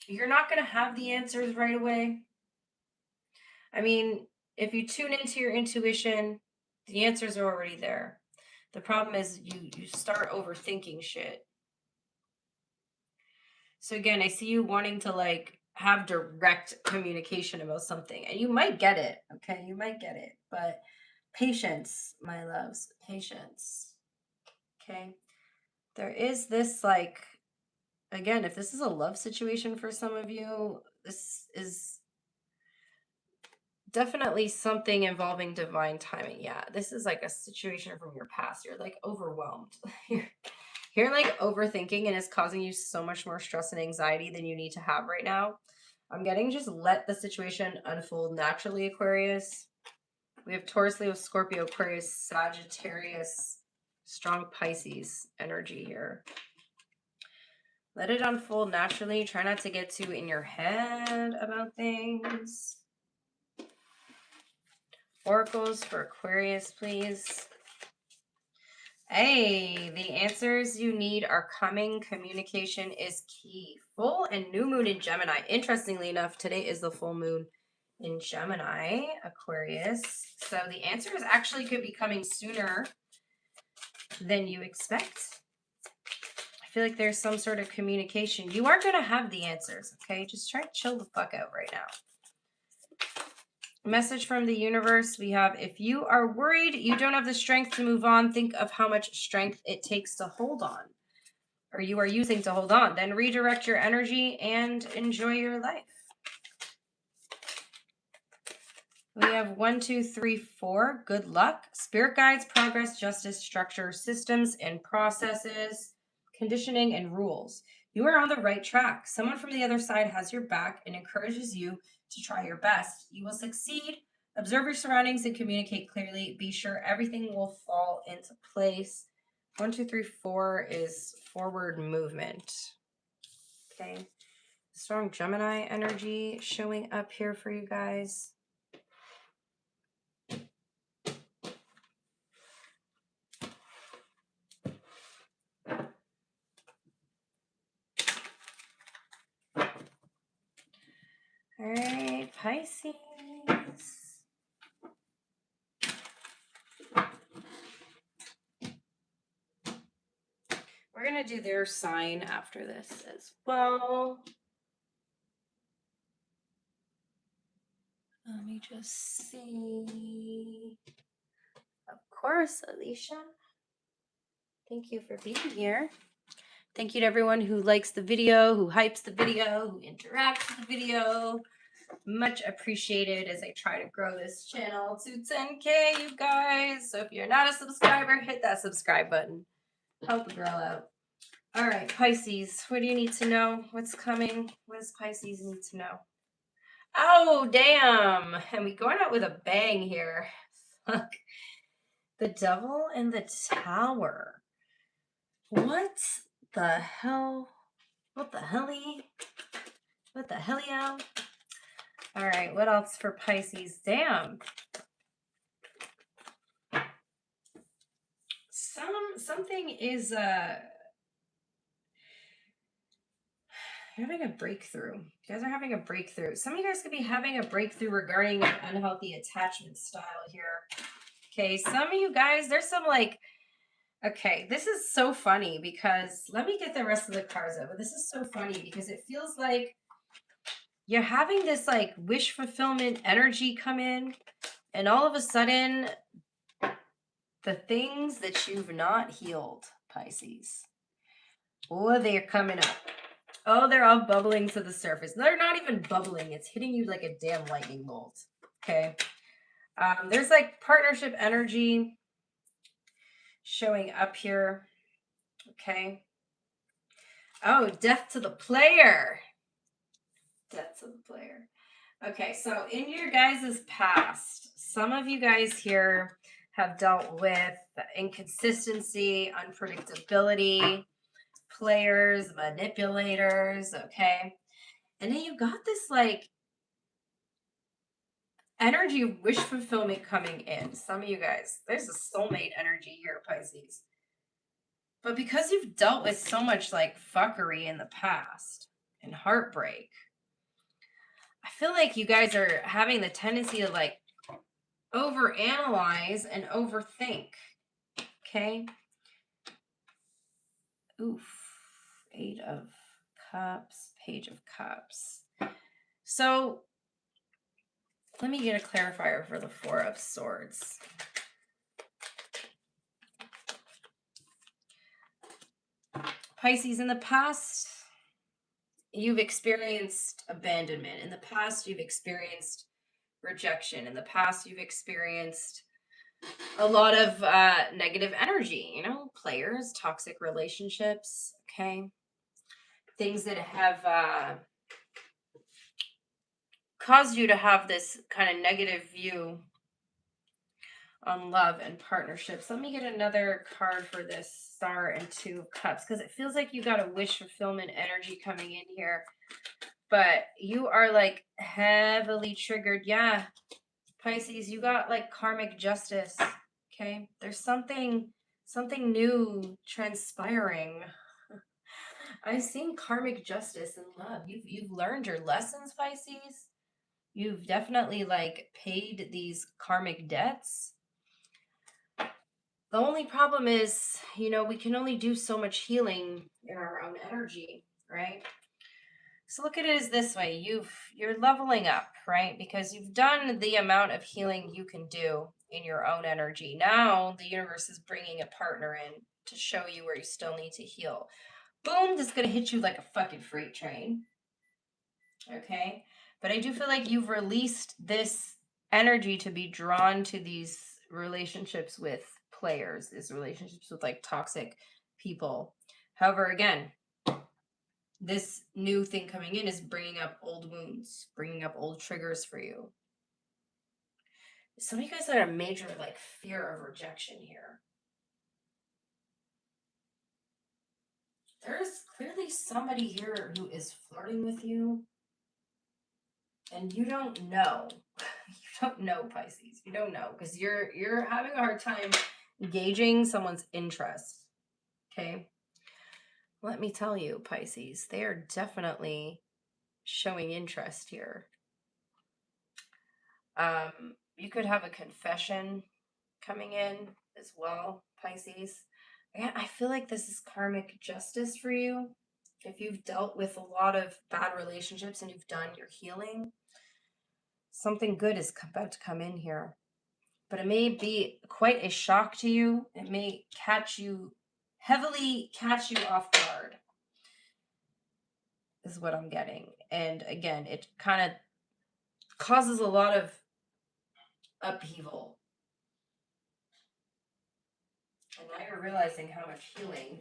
You're not going to have the answers right away. I mean, if you tune into your intuition, the answers are already there. The problem is you start overthinking shit. So again, I see you wanting to like have direct communication about something, and you might get it. Okay, you might get it, but patience, my loves, patience. Okay, there is this like, again, if this is a love situation for some of you, this is definitely something involving divine timing. Yeah, this is like a situation from your past. You're like overwhelmed. you're like overthinking, and it's causing you so much more stress and anxiety than you need to have right now. I'm getting just let the situation unfold naturally, Aquarius. We have Taurus, Leo, Scorpio, Aquarius, Sagittarius, strong Pisces energy here. Let it unfold naturally. Try not to get too in your head about things. Oracles for Aquarius, please. Hey, the answers you need are coming. Communication is key. Full and new moon in Gemini. Interestingly enough, today is the full moon in Gemini, Aquarius. So the answers actually could be coming sooner than you expect. I feel like there's some sort of communication. You are going to have the answers, okay? Just try to chill the fuck out right now. Message from the universe. We have, if you are worried you don't have the strength to move on, think of how much strength it takes to hold on, or you are using to hold on. Then redirect your energy and enjoy your life. We have 1, 2, 3, 4. Good luck. Spirit guides, progress, justice, structure, systems and processes, conditioning and rules. You are on the right track. Someone from the other side has your back and encourages you to try your best. You will succeed. Observe your surroundings and communicate clearly. Be sure everything will fall into place. 1, 2, 3, 4 is forward movement. Okay. Strong Gemini energy showing up here for you guys. All right, Pisces. We're going to do their sign after this as well. Let me just see. Of course, Alicia. Thank you for being here. Thank you to everyone who likes the video, who hypes the video, who interacts with the video. Much appreciated as I try to grow this channel to 10K, you guys. So if you're not a subscriber, hit that subscribe button. Help a girl out. All right, Pisces, what do you need to know? What's coming? What does Pisces need to know? Oh, damn. And we going out with a bang here. Fuck. The Devil and the Tower. What the hell? What the helly? What the hellio? All right, what else for Pisces? Damn. Something is having a breakthrough. You guys are having a breakthrough. Some of you guys could be having a breakthrough regarding an unhealthy attachment style here. Okay, some of you guys, there's some like, okay, this is so funny because let me get the rest of the cards out. But this is so funny because it feels like you're having this like wish fulfillment energy come in, and all of a sudden, the things that you've not healed Pisces. Oh, they're coming up. Oh, they're all bubbling to the surface. They're not even bubbling. It's hitting you like a damn lightning bolt. Okay. There's like partnership energy showing up here. Okay. Oh, death to the player. Death to the player. Okay, so in your guys' past, some of you guys here have dealt with inconsistency, unpredictability, players, manipulators, okay? And then you got this like energy of wish fulfillment coming in. Some of you guys, there's a soulmate energy here, Pisces. But because you've dealt with so much like fuckery in the past and heartbreak, I feel like you guys are having the tendency to like overanalyze and overthink. Okay. Oof. 8 of Cups, Page of Cups. So let me get a clarifier for the 4 of Swords. Pisces, in the past, you've experienced abandonment. In the past, you've experienced rejection. In the past, you've experienced a lot of negative energy, you know, players, toxic relationships, okay? Things that have caused you to have this kind of negative view on love and partnerships. Let me get another card for this Star and 2 of Cups, because it feels like you got a wish fulfillment energy coming in here, but you are like heavily triggered. Yeah, Pisces, you got like karmic justice. Okay, there's something new transpiring. I've seen karmic justice in love. You've learned your lessons, Pisces. You've definitely like paid these karmic debts. The only problem is, you know, we can only do so much healing in our own energy, right? So look at it as this way. You're leveling up, right? Because you've done the amount of healing you can do in your own energy. Now the universe is bringing a partner in to show you where you still need to heal. Boom, this is going to hit you like a fucking freight train. Okay? But I do feel like you've released this energy to be drawn to these relationships with players, these relationships with like toxic people. However, again, this new thing coming in is bringing up old wounds, bringing up old triggers for you. Some of you guys had a major like fear of rejection here. There's clearly somebody here who is flirting with you, and you don't know. You don't know, Pisces. You don't know, because you're having a hard time gauging someone's interest. Okay. Let me tell you, Pisces, they are definitely showing interest here. You could have a confession coming in as well, Pisces. Again, I feel like this is karmic justice for you. If you've dealt with a lot of bad relationships and you've done your healing, something good is about to come in here. But it may be quite a shock to you. It may heavily catch you off guard, is what I'm getting. And again, it kind of causes a lot of upheaval. And now you're realizing how much healing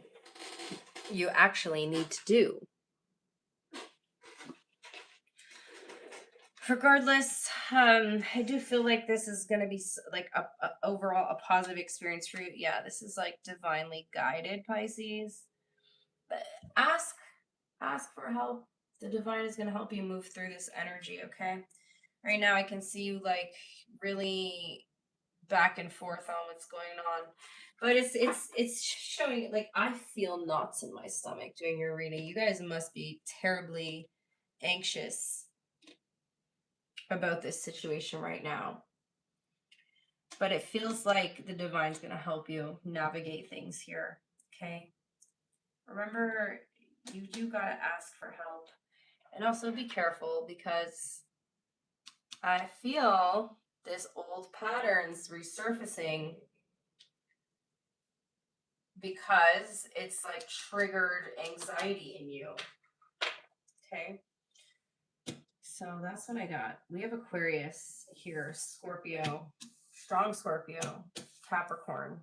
you actually need to do. Regardless, I do feel like this is going to be like a overall a positive experience for you. Yeah, this is like divinely guided, Pisces. But ask for help. The divine is going to help you move through this energy, okay? Right now I can see you like really back and forth on what's going on. But it's showing like I feel knots in my stomach doing your reading. You guys must be terribly anxious about this situation right now. But it feels like the divine's going to help you navigate things here, okay? Remember, you do got to ask for help. And also be careful, because I feel this old patterns resurfacing because it's like triggered anxiety in you. Okay. So that's what I got. We have Aquarius here, Scorpio, strong Scorpio, Capricorn.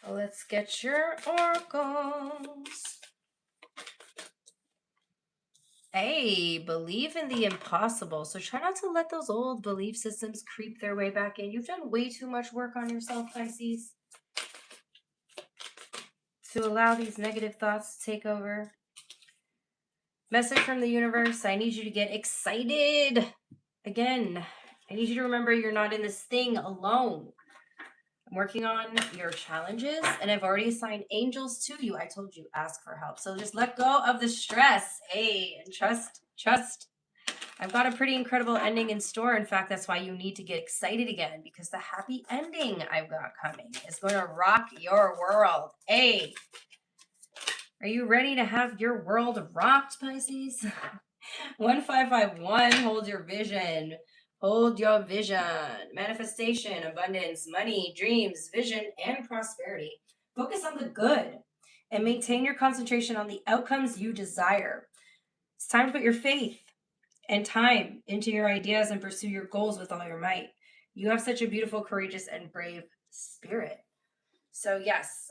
Let's get your oracles. Hey, believe in the impossible. So try not to let those old belief systems creep their way back in. You've done way too much work on yourself, Pisces, to allow these negative thoughts to take over. Message from the universe. I need you to get excited. Again, I need you to remember you're not in this thing alone. I'm working on your challenges, and I've already assigned angels to you. I told you, ask for help. So just let go of the stress. Hey, and trust. I've got a pretty incredible ending in store. In fact, that's why you need to get excited again, because the happy ending I've got coming is going to rock your world. Hey, are you ready to have your world rocked, Pisces? 1551, hold your vision. Hold your vision. Manifestation, abundance, money, dreams, vision, and prosperity. Focus on the good and maintain your concentration on the outcomes you desire. It's time to put your faith and time into your ideas and pursue your goals with all your might. You have such a beautiful, courageous, and brave spirit. So yes,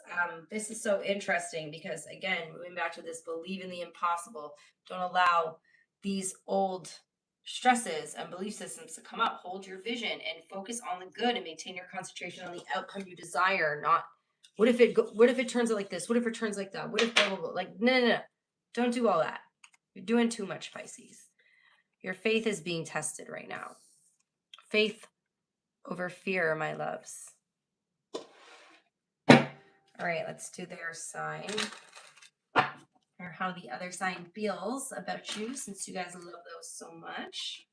this is so interesting because, again, moving back to this believe in the impossible, don't allow these old stresses and belief systems to come up. Hold your vision and focus on the good and maintain your concentration on the outcome you desire. Not what if it turns out like this? What if it turns like that? What if blah blah blah? Like no. Don't do all that. You're doing too much, Pisces. Your faith is being tested right now. Faith over fear, my loves. All right, let's do their sign, or how the other sign feels about you, since you guys love those so much.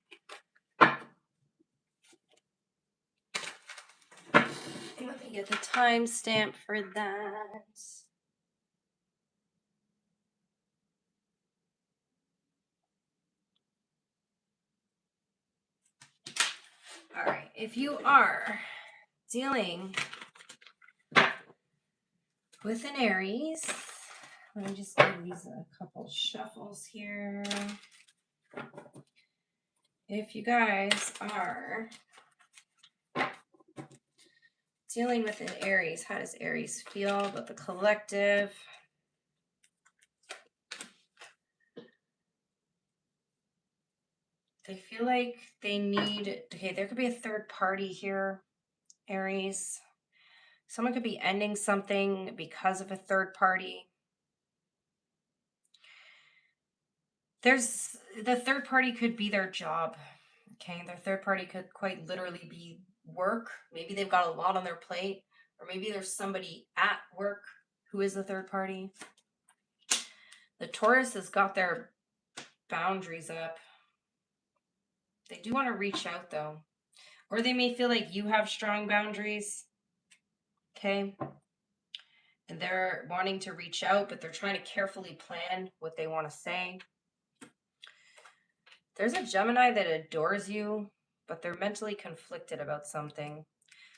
Let me get the timestamp for that. All right, if you are dealing with an Aries, let me just give these a couple shuffles here. If you guys are dealing with an Aries, how does Aries feel about the collective? They feel like they need, okay, there could be a third party here, Aries. Someone could be ending something because of a third party. The third party could be their job. Okay, their third party could quite literally be work. Maybe they've got a lot on their plate, or maybe there's somebody at work who is the third party. The Taurus has got their boundaries up. They do want to reach out though, or they may feel like you have strong boundaries. Okay. And they're wanting to reach out, but they're trying to carefully plan what they want to say. There's a Gemini that adores you, but they're mentally conflicted about something.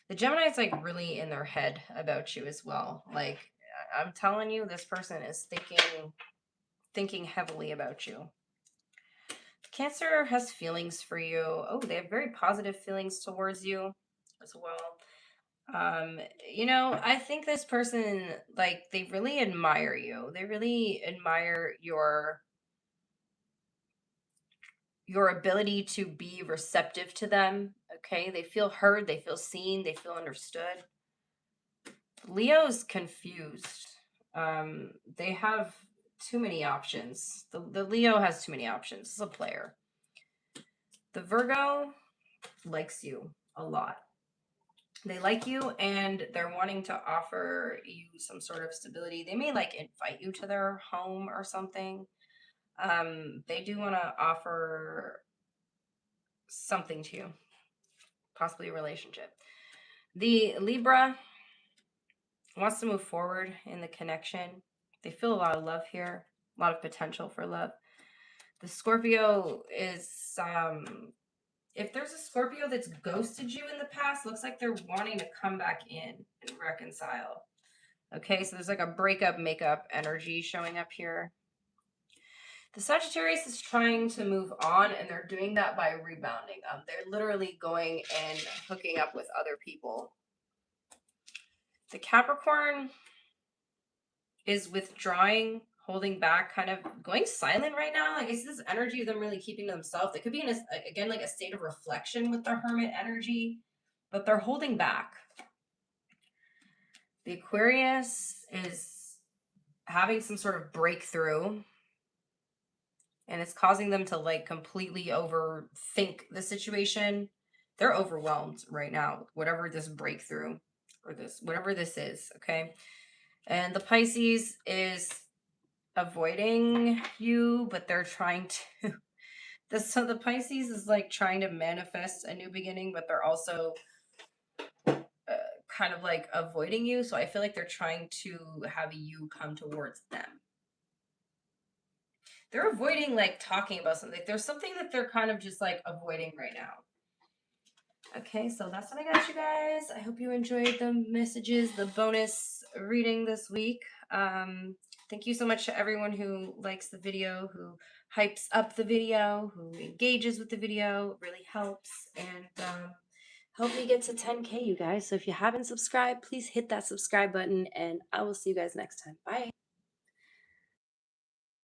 The Gemini is like really in their head about you as well. Like, I'm telling you, this person is thinking heavily about you. Cancer has feelings for you. Oh, they have very positive feelings towards you as well. I think this person, like, they really admire you. They really admire your ability to be receptive to them. Okay, they feel heard, they feel seen, they feel understood. Leo's confused. They have too many options. The Leo has too many options. It's a player. The Virgo likes you a lot. They like you and they're wanting to offer you some sort of stability. They may like invite you to their home or something. They do want to offer something to you, possibly a relationship. The Libra wants to move forward in the connection. They feel a lot of love here, a lot of potential for love. The Scorpio is If there's a Scorpio that's ghosted you in the past, looks like they're wanting to come back in and reconcile. Okay, so there's like a breakup, makeup energy showing up here. The Sagittarius is trying to move on, and they're doing that by rebounding. They're literally going and hooking up with other people. The Capricorn is withdrawing, holding back, kind of going silent right now. Like, it's this energy of them really keeping to themselves. They could be in again, like a state of reflection with the Hermit energy, but they're holding back. The Aquarius is having some sort of breakthrough, and it's causing them to like completely overthink the situation. They're overwhelmed right now, whatever this breakthrough or this, whatever this is, okay? And the Pisces is avoiding you, but they're trying to so the Pisces is like trying to manifest a new beginning, but they're also kind of like avoiding you. So I feel like they're trying to have you come towards them. They're avoiding like talking about something. There's something that they're kind of just like avoiding right now. Okay, so that's what I got, you guys. I hope you enjoyed the messages, the bonus reading this week. Thank you so much to everyone who likes the video, who hypes up the video, who engages with the video. It really helps. And help me get to 10K, you guys. So if you haven't subscribed, please hit that subscribe button, and I will see you guys next time. Bye.